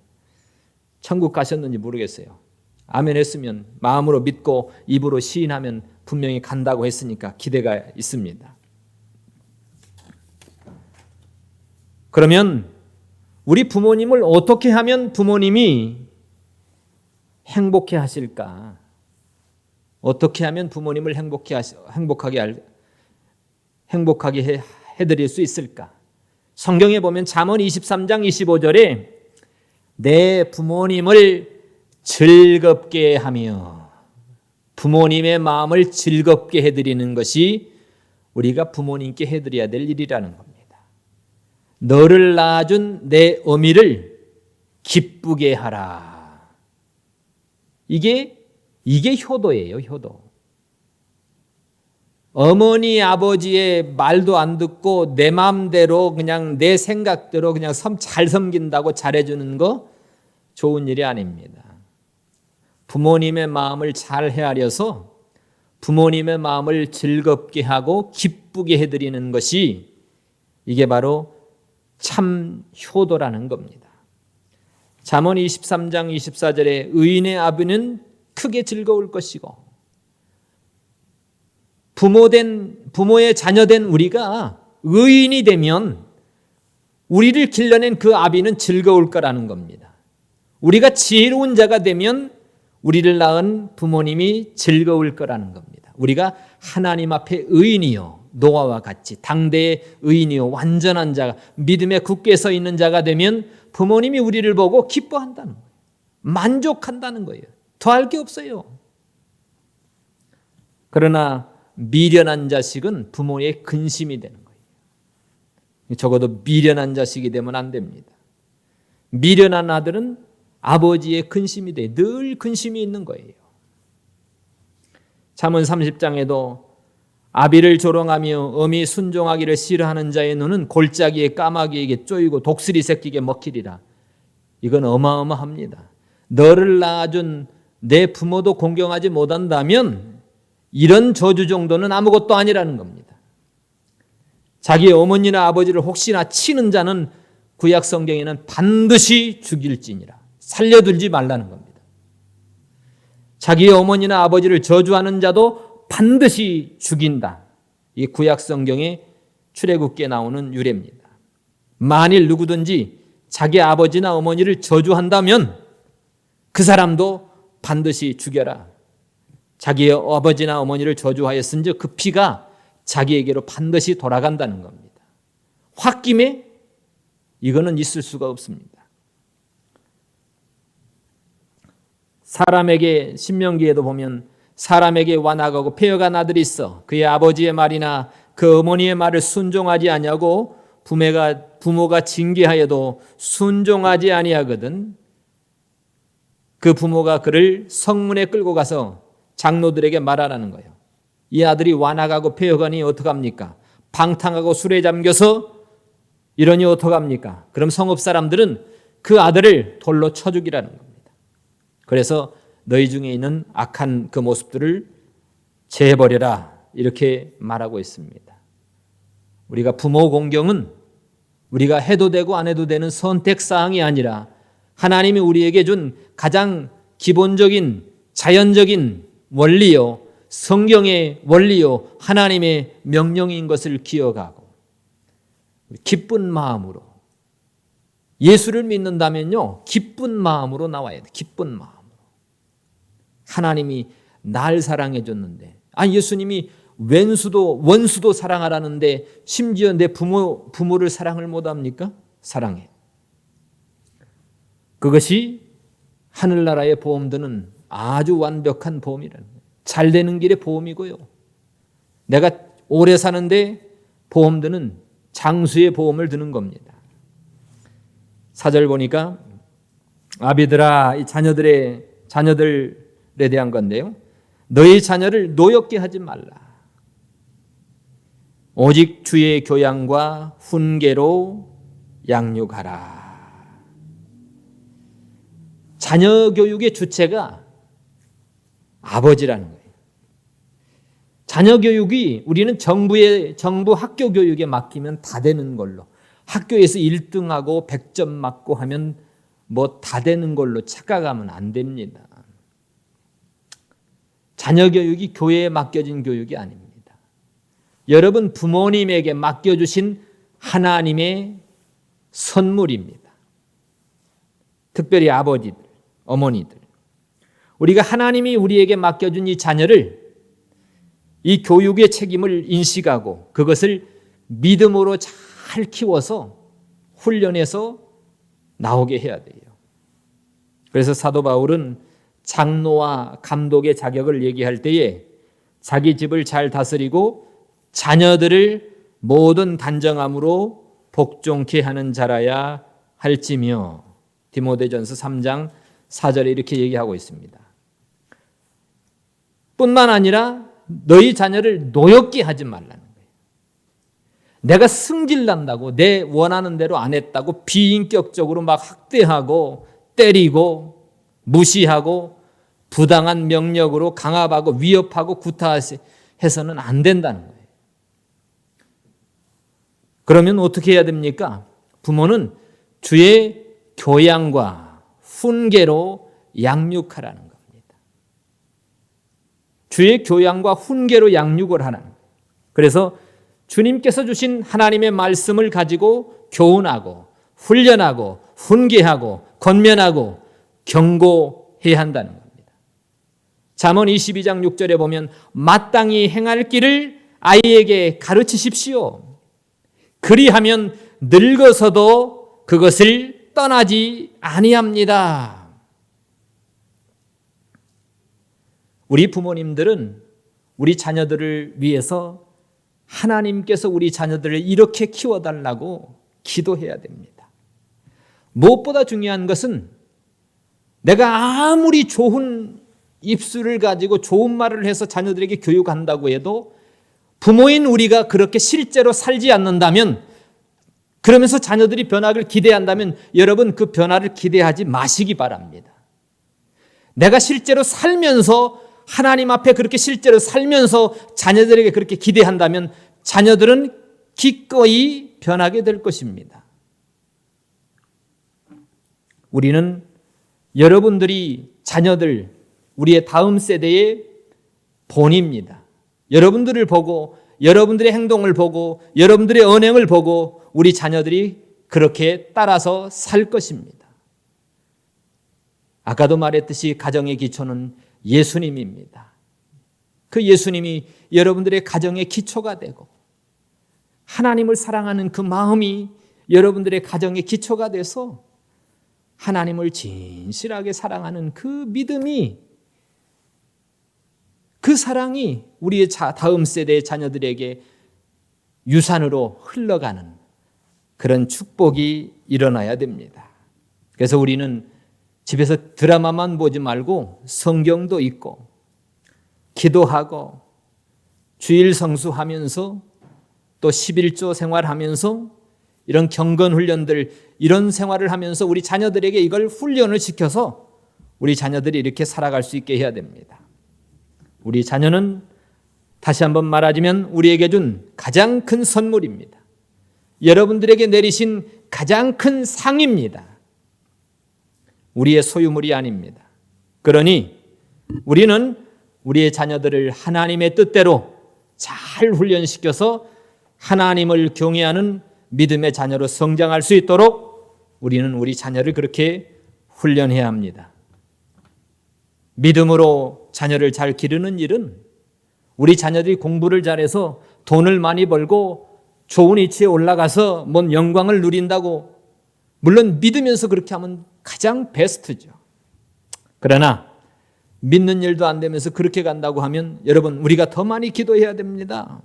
천국 가셨는지 모르겠어요. 아멘 했으면 마음으로 믿고 입으로 시인하면 분명히 간다고 했으니까 기대가 있습니다. 그러면 우리 부모님을 어떻게 하면 부모님이 행복해 하실까? 어떻게 하면 부모님을 행복하게 해드릴 수 있을까? 성경에 보면 잠언 23장 25절에 내 부모님을 즐겁게 하며 부모님의 마음을 즐겁게 해드리는 것이 우리가 부모님께 해드려야 될 일이라는 겁니다. 너를 낳아준 내 어미를 기쁘게 하라. 이게 효도예요, 효도. 어머니 아버지의 말도 안 듣고 내 마음대로 그냥 내 생각대로 그냥 잘 섬긴다고 잘해주는 거 좋은 일이 아닙니다. 부모님의 마음을 잘 헤아려서 부모님의 마음을 즐겁게 하고 기쁘게 해드리는 것이 이게 바로 참 효도라는 겁니다. 잠언 23장 24절에 의인의 아비는 크게 즐거울 것이고 부모의 자녀된 우리가 의인이 되면 우리를 길러낸 그 아비는 즐거울 거라는 겁니다. 우리가 지혜로운 자가 되면 우리를 낳은 부모님이 즐거울 거라는 겁니다. 우리가 하나님 앞에 의인이요 노아와 같이 당대의 의인이요 완전한 자가 믿음에 굳게 서 있는 자가 되면 부모님이 우리를 보고 기뻐한다는 거예요. 만족한다는 거예요. 더할 게 없어요. 그러나 미련한 자식은 부모의 근심이 되는 거예요. 적어도 미련한 자식이 되면 안 됩니다. 미련한 아들은 아버지의 근심이 돼. 늘 근심이 있는 거예요. 잠언 30장에도 아비를 조롱하며 어미 순종하기를 싫어하는 자의 눈은 골짜기에 까마귀에게 쪼이고 독수리 새끼에게 먹히리라. 이건 어마어마합니다. 너를 낳아준 내 부모도 공경하지 못한다면 이런 저주 정도는 아무것도 아니라는 겁니다. 자기 어머니나 아버지를 혹시나 치는 자는 구약 성경에는 반드시 죽일지니라. 살려두지 말라는 겁니다. 자기 어머니나 아버지를 저주하는 자도 반드시 죽인다. 이 구약 성경의 출애굽기에 나오는 유래입니다. 만일 누구든지 자기 아버지나 어머니를 저주한다면 그 사람도 반드시 죽여라. 자기의 아버지나 어머니를 저주하였은즉 그 피가 자기에게로 반드시 돌아간다는 겁니다. 홧김에 이거는 있을 수가 없습니다. 사람에게 신명기에도 보면 사람에게 완악하고 폐역한 아들이 있어 그의 아버지의 말이나 그 어머니의 말을 순종하지 아니하고 부모가 징계하여도 순종하지 아니하거든 그 부모가 그를 성문에 끌고 가서 장로들에게 말하라는 거예요. 이 아들이 완악하고 폐역하니 어떡합니까? 방탕하고 술에 잠겨서 이러니 어떡합니까? 그럼 성읍 사람들은 그 아들을 돌로 쳐 죽이라는 겁니다. 그래서 너희 중에 있는 악한 그 모습들을 제해버려라 이렇게 말하고 있습니다. 우리가 부모 공경은 우리가 해도 되고 안 해도 되는 선택사항이 아니라 하나님이 우리에게 준 가장 기본적인 자연적인 원리요 성경의 원리요 하나님의 명령인 것을 기억하고 기쁜 마음으로 예수를 믿는다면요 기쁜 마음으로 나와야 돼. 기쁜 마음으로. 하나님이 날 사랑해 줬는데 예수님이 원수도 사랑하라는데 심지어 내 부모를 사랑을 못합니까? 사랑해. 그것이 하늘나라의 보험 드는 아주 완벽한 보험이라는 거예요. 잘 되는 길의 보험이고요. 내가 오래 사는데 보험 드는 장수의 보험을 드는 겁니다. 4절 보니까 아비들아 이 자녀들에 대한 건데요. 너희 자녀를 노엽게 하지 말라. 오직 주의 교양과 훈계로 양육하라. 자녀 교육의 주체가 아버지라는 거예요. 자녀 교육이 우리는 정부 학교 교육에 맡기면 다 되는 걸로 학교에서 1등하고 100점 맞고 하면 뭐 다 되는 걸로 착각하면 안 됩니다. 자녀 교육이 교회에 맡겨진 교육이 아닙니다. 여러분 부모님에게 맡겨주신 하나님의 선물입니다. 특별히 아버지들, 어머니들. 우리가 하나님이 우리에게 맡겨준 이 자녀를 이 교육의 책임을 인식하고 그것을 믿음으로 잘 키워서 훈련해서 나오게 해야 돼요. 그래서 사도 바울은 장로와 감독의 자격을 얘기할 때에 자기 집을 잘 다스리고 자녀들을 모든 단정함으로 복종케 하는 자라야 할지며 디모데전서 3장 4절에 이렇게 얘기하고 있습니다. 뿐만 아니라 너희 자녀를 노엽게 하지 말라는 거예요. 내가 승질난다고 내 원하는 대로 안 했다고 비인격적으로 막 학대하고 때리고 무시하고 부당한 명령으로 강압하고 위협하고 구타해서는 안 된다는 거예요. 그러면 어떻게 해야 됩니까? 부모는 주의 교양과 훈계로 양육하라는 겁니다. 주의 교양과 훈계로 양육을 하라는 거예요. 그래서 주님께서 주신 하나님의 말씀을 가지고 교훈하고 훈련하고 훈계하고 권면하고 경고해야 한다는 겁니다. 잠언 22장 6절에 보면 마땅히 행할 길을 아이에게 가르치십시오. 그리하면 늙어서도 그것을 떠나지 아니합니다. 우리 부모님들은 우리 자녀들을 위해서 하나님께서 우리 자녀들을 이렇게 키워달라고 기도해야 됩니다. 무엇보다 중요한 것은 내가 아무리 좋은 입술을 가지고 좋은 말을 해서 자녀들에게 교육한다고 해도 부모인 우리가 그렇게 실제로 살지 않는다면, 그러면서 자녀들이 변화를 기대한다면 여러분 그 변화를 기대하지 마시기 바랍니다. 내가 실제로 살면서 하나님 앞에 그렇게 실제로 살면서 자녀들에게 그렇게 기대한다면 자녀들은 기꺼이 변하게 될 것입니다. 우리는 여러분들이 자녀들, 우리의 다음 세대의 본입니다. 여러분들을 보고 여러분들의 행동을 보고 여러분들의 언행을 보고 우리 자녀들이 그렇게 따라서 살 것입니다. 아까도 말했듯이 가정의 기초는 예수님입니다. 그 예수님이 여러분들의 가정의 기초가 되고 하나님을 사랑하는 그 마음이 여러분들의 가정의 기초가 돼서 하나님을 진실하게 사랑하는 그 믿음이, 그 사랑이 우리의 다음 세대의 자녀들에게 유산으로 흘러가는 그런 축복이 일어나야 됩니다. 그래서 우리는 집에서 드라마만 보지 말고 성경도 읽고 기도하고 주일 성수하면서 또 11조 생활하면서 이런 경건 훈련들, 이런 생활을 하면서 우리 자녀들에게 이걸 훈련을 시켜서 우리 자녀들이 이렇게 살아갈 수 있게 해야 됩니다. 우리 자녀는 다시 한번 말하자면 우리에게 준 가장 큰 선물입니다. 여러분들에게 내리신 가장 큰 상입니다. 우리의 소유물이 아닙니다. 그러니 우리는 우리의 자녀들을 하나님의 뜻대로 잘 훈련시켜서 하나님을 경외하는 믿음의 자녀로 성장할 수 있도록 우리는 우리 자녀를 그렇게 훈련해야 합니다. 믿음으로 자녀를 잘 기르는 일은 우리 자녀들이 공부를 잘해서 돈을 많이 벌고 좋은 위치에 올라가서 뭔 영광을 누린다고, 물론 믿으면서 그렇게 하면 가장 베스트죠. 그러나 믿는 일도 안 되면서 그렇게 간다고 하면 여러분, 우리가 더 많이 기도해야 됩니다.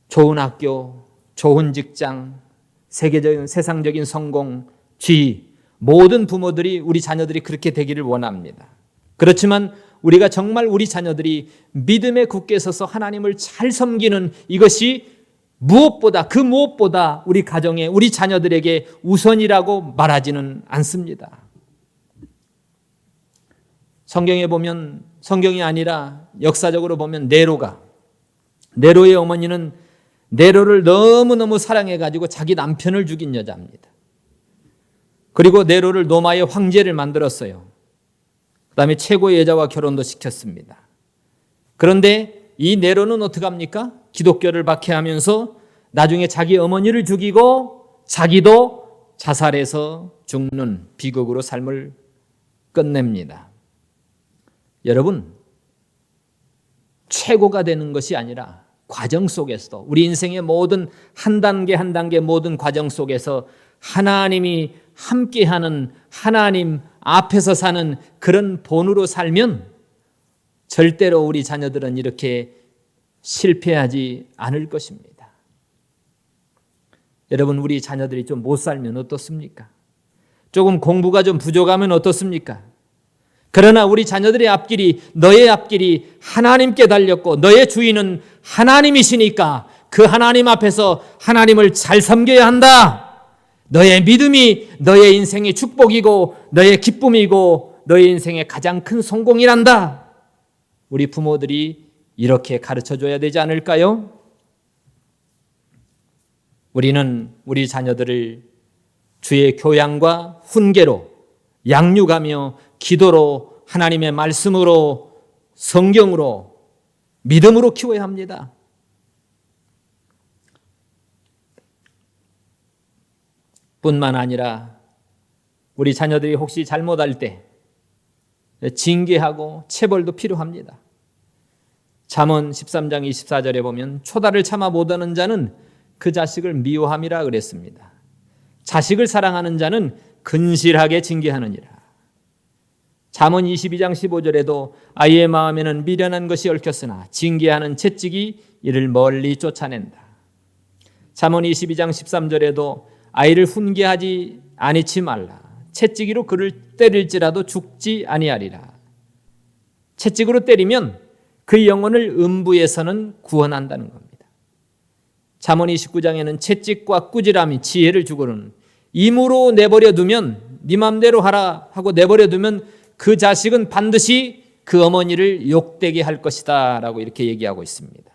좋은 학교, 좋은 직장, 세계적인 세상적인 성공, 지위, 모든 부모들이 우리 자녀들이 그렇게 되기를 원합니다. 그렇지만 우리가 정말 우리 자녀들이 믿음에 굳게 서서 하나님을 잘 섬기는 이것이 무엇보다, 그 무엇보다 우리 가정에, 우리 자녀들에게 우선이라고 말하지는 않습니다. 성경에 보면, 성경이 아니라 역사적으로 보면 네로의 어머니는 네로를 너무너무 사랑해가지고 자기 남편을 죽인 여자입니다. 그리고 네로를 로마의 황제를 만들었어요. 그 다음에 최고의 여자와 결혼도 시켰습니다. 그런데 이 네로는 어떻게 합니까? 기독교를 박해하면서 나중에 자기 어머니를 죽이고 자기도 자살해서 죽는 비극으로 삶을 끝냅니다. 여러분, 최고가 되는 것이 아니라 과정 속에서도, 우리 인생의 모든 한 단계 한 단계 모든 과정 속에서 하나님이 함께하는, 하나님 앞에서 사는 그런 본으로 살면 절대로 우리 자녀들은 이렇게 실패하지 않을 것입니다. 여러분, 우리 자녀들이 좀 못 살면 어떻습니까? 조금 공부가 좀 부족하면 어떻습니까? 그러나 우리 자녀들의 앞길이, 너의 앞길이 하나님께 달렸고 너의 주인은 하나님이시니까 그 하나님 앞에서 하나님을 잘 섬겨야 한다. 너의 믿음이 너의 인생의 축복이고 너의 기쁨이고 너의 인생의 가장 큰 성공이란다. 우리 부모들이 이렇게 가르쳐줘야 되지 않을까요? 우리는 우리 자녀들을 주의 교양과 훈계로, 양육하며 기도로, 하나님의 말씀으로, 성경으로, 믿음으로 키워야 합니다. 뿐만 아니라 우리 자녀들이 혹시 잘못할 때 징계하고 체벌도 필요합니다. 잠언 13장 24절에 보면 초다를 참아 못하는 자는 그 자식을 미워함이라 그랬습니다. 자식을 사랑하는 자는 근실하게 징계하느니라. 잠언 22장 15절에도 아이의 마음에는 미련한 것이 얽혔으나 징계하는 채찍이 이를 멀리 쫓아낸다. 잠언 22장 13절에도 아이를 훈계하지 아니치 말라. 채찍으로 그를 때릴지라도 죽지 아니하리라. 채찍으로 때리면 그 영혼을 음부에서는 구원한다는 겁니다. 잠언 29장에는 채찍과 꾸지람이 지혜를 주고는 임으로 내버려 두면 네 맘대로 하라 하고 내버려 두면 그 자식은 반드시 그 어머니를 욕되게 할 것이다 라고 이렇게 얘기하고 있습니다.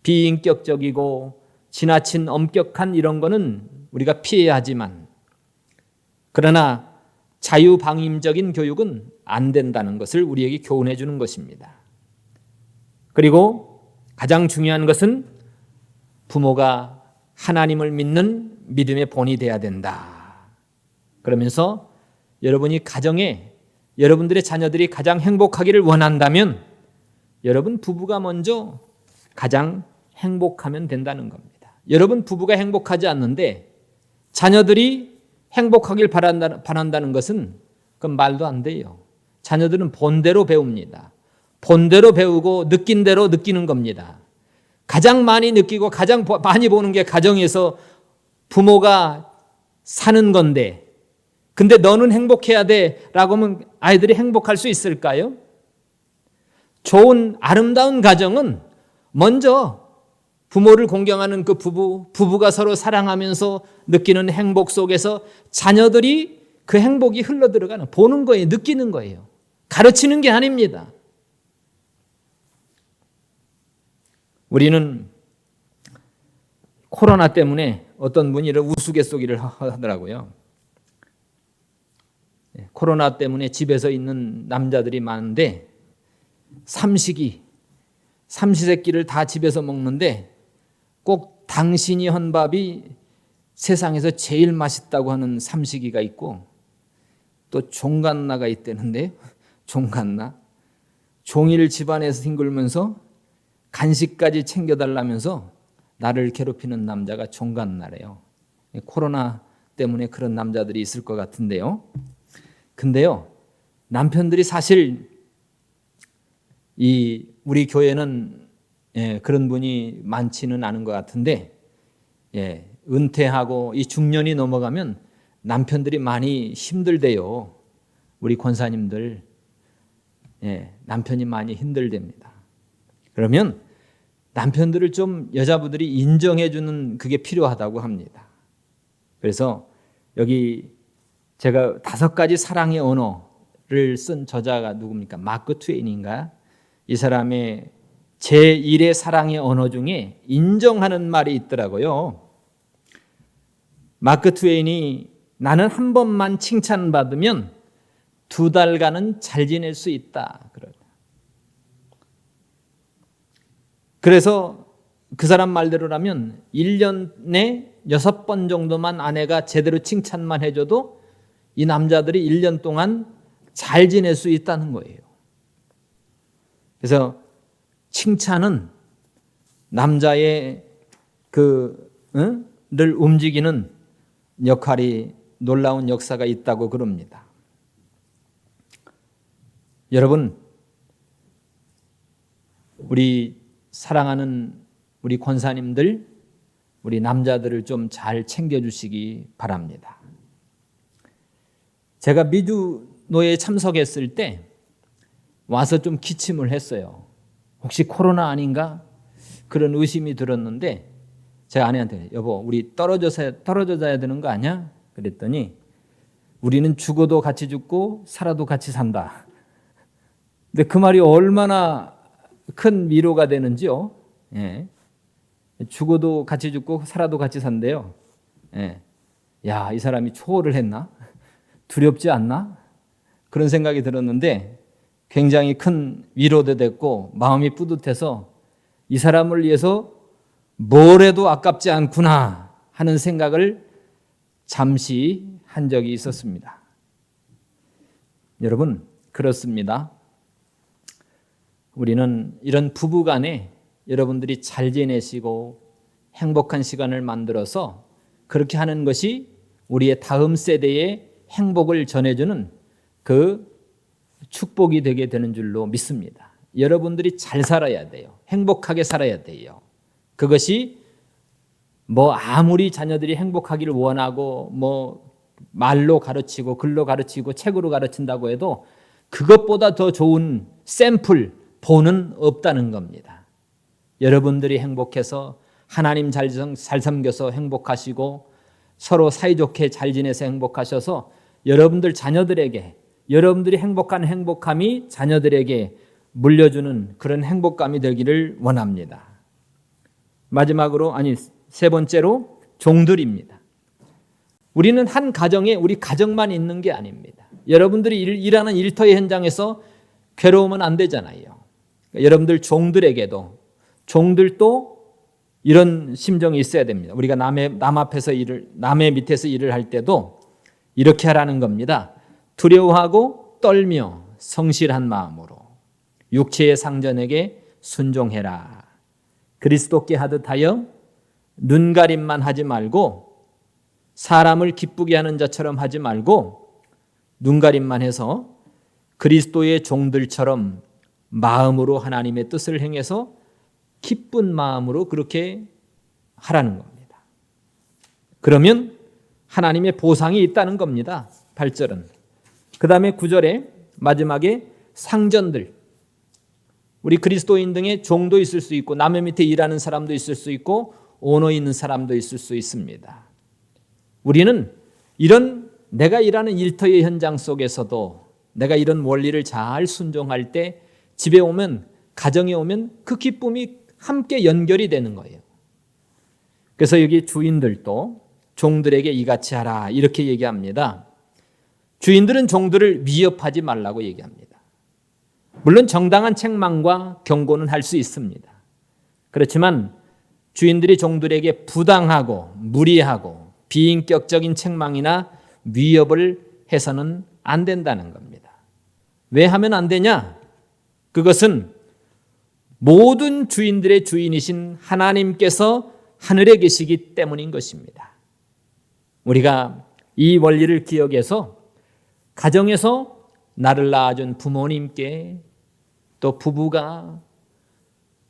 비인격적이고 지나친 엄격한 이런 거는 우리가 피해야 하지만 그러나 자유방임적인 교육은 안 된다는 것을 우리에게 교훈해 주는 것입니다. 그리고 가장 중요한 것은 부모가 하나님을 믿는 믿음의 본이 돼야 된다. 그러면서 여러분이 가정에 여러분들의 자녀들이 가장 행복하기를 원한다면 여러분 부부가 먼저 가장 행복하면 된다는 겁니다. 여러분 부부가 행복하지 않는데 자녀들이 행복하길 바란다는 것은 그건 말도 안 돼요. 자녀들은 본대로 배웁니다. 본대로 배우고 느낀 대로 느끼는 겁니다. 가장 많이 느끼고 가장 많이 보는 게 가정에서 부모가 사는 건데 근데 너는 행복해야 돼 라고 하면 아이들이 행복할 수 있을까요? 좋은 아름다운 가정은 먼저 부모를 공경하는 그 부부가 서로 사랑하면서 느끼는 행복 속에서 자녀들이 그 행복이 흘러들어가는 보는 거예요. 느끼는 거예요. 가르치는 게 아닙니다. 우리는 코로나 때문에 어떤 분이 이런 우스갯소리를 하더라고요. 코로나 때문에 집에서 있는 남자들이 많은데 삼시세끼를 다 집에서 먹는데 꼭 당신이 한 밥이 세상에서 제일 맛있다고 하는 삼시기가 있고 또 종갓나가 있다는데 종갓나 종일 집안에서 뒹굴면서 간식까지 챙겨달라면서 나를 괴롭히는 남자가 종갓나래요. 코로나 때문에 그런 남자들이 있을 것 같은데요. 근데요, 남편들이 사실 우리 교회는 그런 분이 많지는 않은 것 같은데 은퇴하고 이 중년이 넘어가면 남편들이 많이 힘들대요. 우리 권사님들 남편이 많이 힘들답니다. 그러면 남편들을 좀 여자분들이 인정해 주는 그게 필요하다고 합니다. 그래서 여기 제가 5가지 사랑의 언어를 쓴 저자가 누굽니까? 마크 트웨인인가? 이 사람의 제1의 사랑의 언어 중에 인정하는 말이 있더라고요. 마크 트웨인이 나는 한 번만 칭찬받으면 2달간은 잘 지낼 수 있다. 그래서 그 사람 말대로라면 1년에 6번 정도만 아내가 제대로 칭찬만 해줘도 이 남자들이 1년 동안 잘 지낼 수 있다는 거예요. 그래서 칭찬은 남자의 를 움직이는 역할이 놀라운 역사가 있다고 그럽니다. 여러분, 우리 사랑하는 우리 권사님들, 우리 남자들을 좀 잘 챙겨주시기 바랍니다. 제가 미주 노예에 참석했을 때 와서 좀 기침을 했어요. 혹시 코로나 아닌가? 그런 의심이 들었는데 제가 아내한테 여보 우리 떨어져 자야 되는 거 아니야? 그랬더니 우리는 죽어도 같이 죽고 살아도 같이 산다. 근데 그 말이 얼마나 큰 위로가 되는지요. 죽어도 같이 죽고 살아도 같이 산대요. 야, 이 사람이 초월을 했나? 두렵지 않나? 그런 생각이 들었는데 굉장히 큰 위로도 됐고 마음이 뿌듯해서 이 사람을 위해서 뭘 해도 아깝지 않구나 하는 생각을 잠시 한 적이 있었습니다. 여러분, 그렇습니다. 우리는 이런 부부간에 여러분들이 잘 지내시고 행복한 시간을 만들어서 그렇게 하는 것이 우리의 다음 세대에 행복을 전해주는 그 축복이 되게 되는 줄로 믿습니다. 여러분들이 잘 살아야 돼요. 행복하게 살아야 돼요. 그것이 아무리 자녀들이 행복하기를 원하고 말로 가르치고 글로 가르치고 책으로 가르친다고 해도 그것보다 더 좋은 샘플 본은 없다는 겁니다. 여러분들이 행복해서 하나님 잘 섬겨서 행복하시고 서로 사이좋게 잘 지내서 행복하셔서 여러분들 자녀들에게 여러분들이 행복한 행복함이 자녀들에게 물려주는 그런 행복감이 되기를 원합니다. 마지막으로 세 번째로 종들입니다. 우리는 한 가정에 우리 가정만 있는 게 아닙니다. 여러분들이 일하는 일터의 현장에서 괴로우면 안 되잖아요. 여러분들 종들도 이런 심정이 있어야 됩니다. 우리가 남의 밑에서 일을 할 때도 이렇게 하라는 겁니다. 두려워하고 떨며 성실한 마음으로 육체의 상전에게 순종해라. 그리스도께 하듯 하여 눈가림만 하지 말고 사람을 기쁘게 하는 자처럼 하지 말고 눈가림만 해서 그리스도의 종들처럼 마음으로 하나님의 뜻을 행해서 기쁜 마음으로 그렇게 하라는 겁니다. 그러면 하나님의 보상이 있다는 겁니다. 8절은. 그 다음에 9절에 마지막에 상전들, 우리 그리스도인 등의 종도 있을 수 있고 남의 밑에 일하는 사람도 있을 수 있고 오너 있는 사람도 있을 수 있습니다. 우리는 이런 내가 일하는 일터의 현장 속에서도 내가 이런 원리를 잘 순종할 때 집에 오면 가정에 오면 그 기쁨이 함께 연결이 되는 거예요. 그래서 여기 주인들도 종들에게 이같이 하라 이렇게 얘기합니다. 주인들은 종들을 위협하지 말라고 얘기합니다. 물론 정당한 책망과 경고는 할 수 있습니다. 그렇지만 주인들이 종들에게 부당하고 무리하고 비인격적인 책망이나 위협을 해서는 안 된다는 겁니다. 왜 하면 안 되냐? 그것은 모든 주인들의 주인이신 하나님께서 하늘에 계시기 때문인 것입니다. 우리가 이 원리를 기억해서 가정에서 나를 낳아준 부모님께 또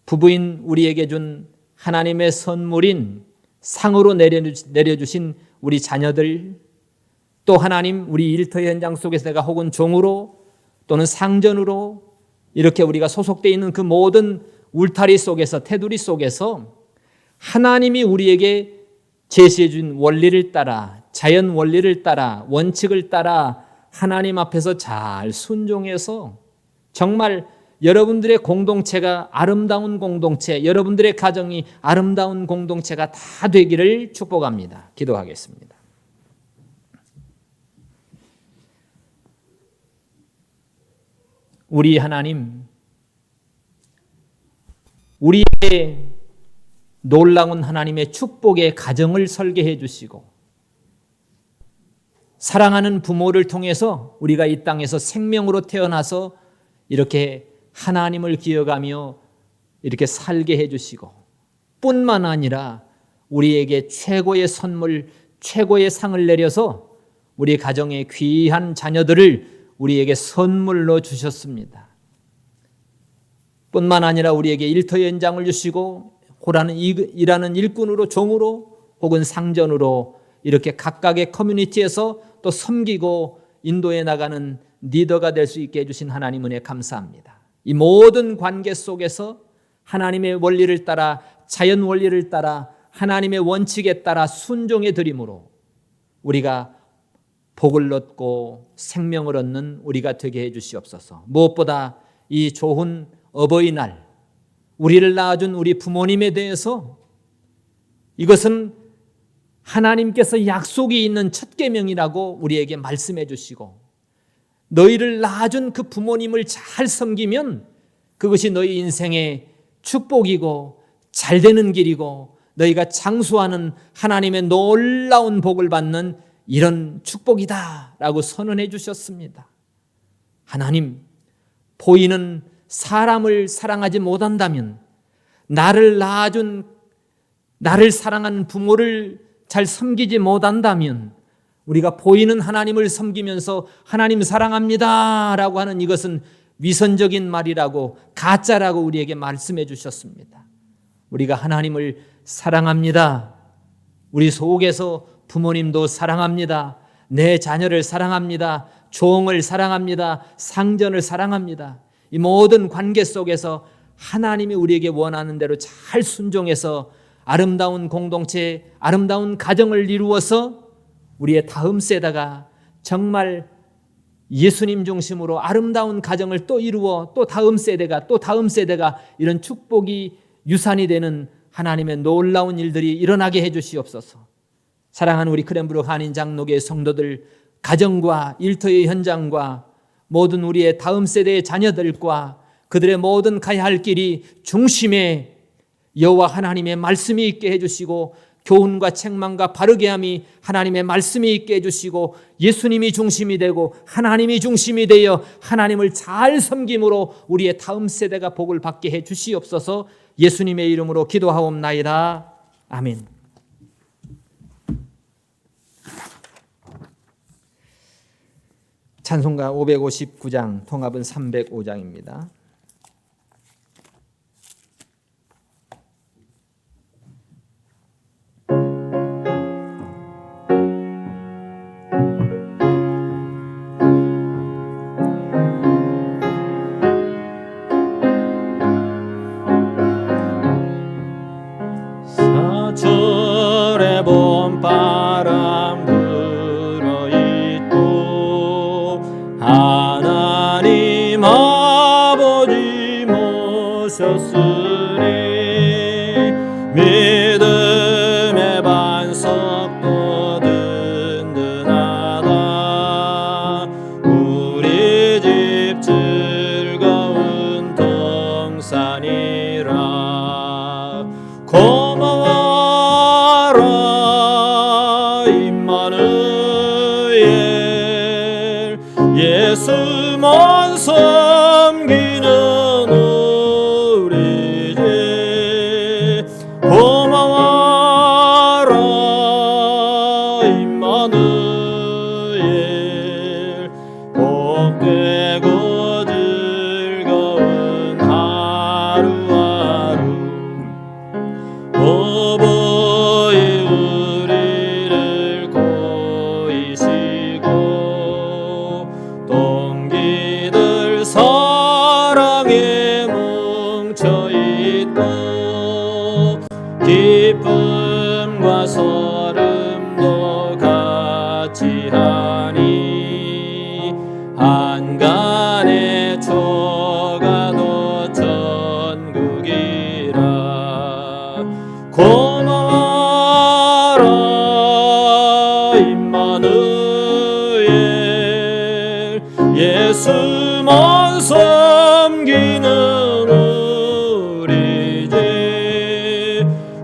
부부인 우리에게 준 하나님의 선물인 상으로 내려주신 우리 자녀들, 또 하나님 우리 일터의 현장 속에서 내가 혹은 종으로 또는 상전으로 이렇게 우리가 소속되어 있는 그 모든 울타리 속에서 테두리 속에서 하나님이 우리에게 제시해 준 원리를 따라 자연 원리를 따라 원칙을 따라 하나님 앞에서 잘 순종해서 정말 여러분들의 공동체가 아름다운 공동체, 여러분들의 가정이 아름다운 공동체가 다 되기를 축복합니다. 기도하겠습니다. 우리 하나님, 우리의 놀라운 하나님의 축복의 가정을 설계해 주시고 사랑하는 부모를 통해서 우리가 이 땅에서 생명으로 태어나서 이렇게 하나님을 기억하며 이렇게 살게 해주시고 뿐만 아니라 우리에게 최고의 선물, 최고의 상을 내려서 우리 가정의 귀한 자녀들을 우리에게 선물로 주셨습니다. 뿐만 아니라 우리에게 일터 연장을 주시고 일하는 일꾼으로 종으로 혹은 상전으로 이렇게 각각의 커뮤니티에서 또 섬기고 인도해 나가는 리더가 될 수 있게 해주신 하나님 은혜 감사합니다. 이 모든 관계 속에서 하나님의 원리를 따라 자연 원리를 따라 하나님의 원칙에 따라 순종해 드림으로 우리가 복을 얻고 생명을 얻는 우리가 되게 해 주시옵소서. 무엇보다 이 좋은 어버이날 우리를 낳아준 우리 부모님에 대해서 이것은 하나님께서 약속이 있는 첫 계명이라고 우리에게 말씀해 주시고 너희를 낳아준 그 부모님을 잘 섬기면 그것이 너희 인생의 축복이고 잘되는 길이고 너희가 장수하는 하나님의 놀라운 복을 받는 이런 축복이다 라고 선언해 주셨습니다. 하나님, 보이는 사람을 사랑하지 못한다면, 나를 낳아준 나를 사랑하는 부모를 잘 섬기지 못한다면, 우리가 보이는 하나님을 섬기면서 하나님 사랑합니다 라고 하는 이것은 위선적인 말이라고, 가짜라고 우리에게 말씀해 주셨습니다. 우리가 하나님을 사랑합니다. 우리 속에서 부모님도 사랑합니다. 내 자녀를 사랑합니다. 종을 사랑합니다. 상전을 사랑합니다. 이 모든 관계 속에서 하나님이 우리에게 원하는 대로 잘 순종해서 아름다운 공동체, 아름다운 가정을 이루어서 우리의 다음 세대가 정말 예수님 중심으로 아름다운 가정을 또 이루어 또 다음 세대가 이런 축복이 유산이 되는 하나님의 놀라운 일들이 일어나게 해 주시옵소서. 사랑하는 우리 크랜브룩 한인 장로교회 성도들, 가정과 일터의 현장과 모든 우리의 다음 세대의 자녀들과 그들의 모든 가야 할 길이 중심에 여호와 하나님의 말씀이 있게 해주시고, 교훈과 책망과 바르게 함이 하나님의 말씀이 있게 해주시고, 예수님이 중심이 되고 하나님이 중심이 되어 하나님을 잘 섬김으로 우리의 다음 세대가 복을 받게 해 주시옵소서. 예수님의 이름으로 기도하옵나이다. 아멘. 찬송가 559장, 통합은 305장입니다. 사철의 봄바람 불어있고 하나님 아버지 모셨으니 믿음의 반석도 든든하다. 우리 집 즐거운 동산이라. 고마워라 임마누엘, 예수만 섬기는 우리 집. 고마워라 임마누엘, 복되고 즐거운 하루하루. 오보이 우리를 고이시고 동기들 사랑에 뭉쳐있고 기쁨과 설움도 같이 하니 한간의 초가도 천국이라. 고마워라 임마누엘, 예수만 섬기는 우리 집.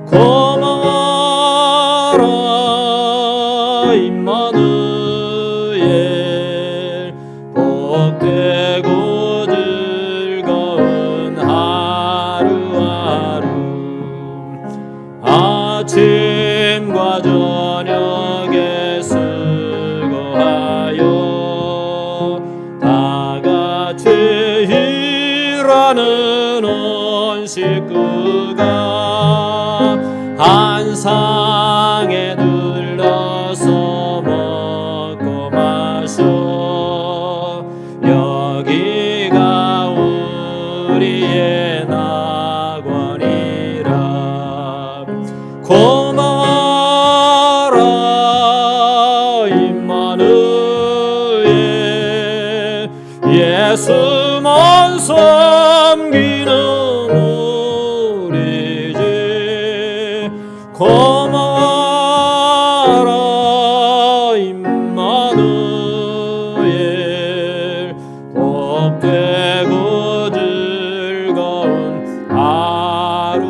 고마워라 임마누엘, 복되고 즐거운 하루하루. 아침과 저녁에 수고하여 다 같이 일하는 온 식구가 한 상에 둘러서 먹고 마셔. 여기가 우리의 낙원이라. 고마워라 임마누엘, 예수만 섬기는 우리 집. 고마워라 임마누엘, 복되고 즐거운 하루하루.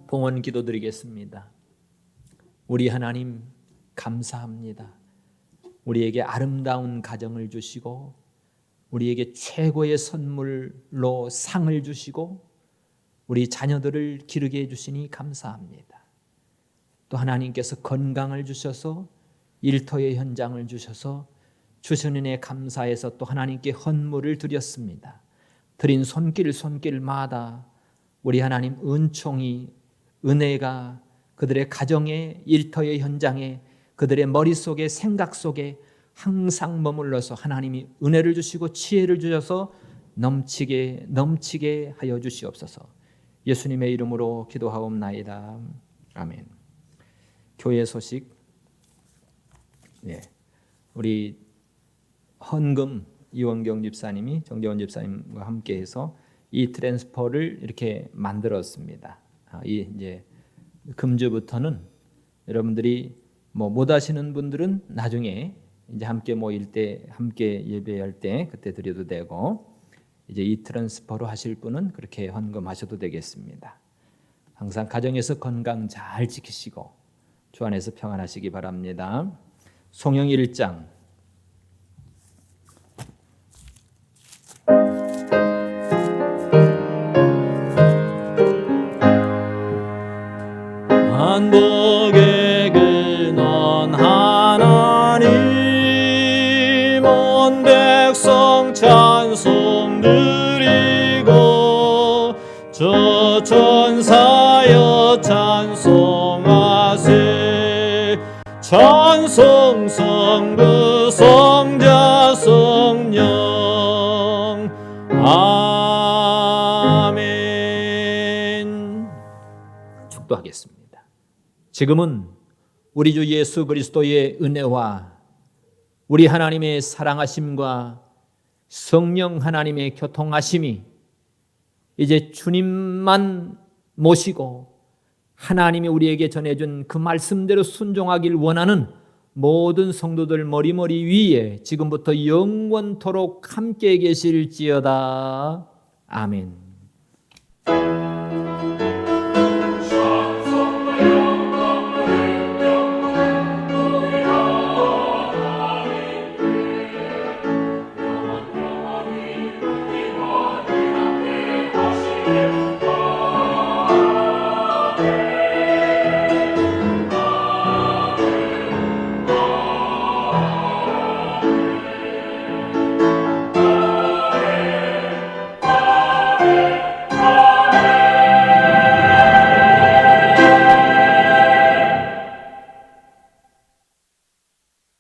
봉헌 기도드리겠습니다. 우리 하나님 감사합니다. 우리에게 아름다운 가정을 주시고 우리에게 최고의 선물로 상을 주시고 우리 자녀들을 기르게 해주시니 감사합니다. 또 하나님께서 건강을 주셔서 일터의 현장을 주셔서 주신 은혜에 감사해서 또 하나님께 헌물을 드렸습니다. 드린 손길마다 우리 하나님 은총이, 은혜가 그들의 가정의 일터의 현장에, 그들의 머릿속에, 생각 속에 항상 머물러서 하나님이 은혜를 주시고 지혜를 주셔서 넘치게 하여 주시옵소서. 예수님의 이름으로 기도하옵나이다. 아멘. 교회 소식. 우리 헌금 이원경 집사님이 정재원 집사님과 함께해서 이 트랜스퍼를 이렇게 만들었습니다. 이제 금주부터는 여러분들이 못 하시는 분들은 나중에 이제 함께 모일 때, 함께 예배할 때 그때 드려도 되고, 이제 이 트랜스퍼로 하실 분은 그렇게 헌금하셔도 되겠습니다. 항상 가정에서 건강 잘 지키시고 주 안에서 평안하시기 바랍니다. 송영 1장. 만복의 근원 하나님 온 백성 찬송 드리고 저 천사여 찬송하세. 찬송 성부 성자 성령 아멘. 축도하겠습니다. 지금은 우리 주 예수 그리스도의 은혜와 우리 하나님의 사랑하심과 성령 하나님의 교통하심이 이제 주님만 모시고 하나님이 우리에게 전해준 그 말씀대로 순종하길 원하는 모든 성도들 머리머리 위에 지금부터 영원토록 함께 계실지어다. 아멘.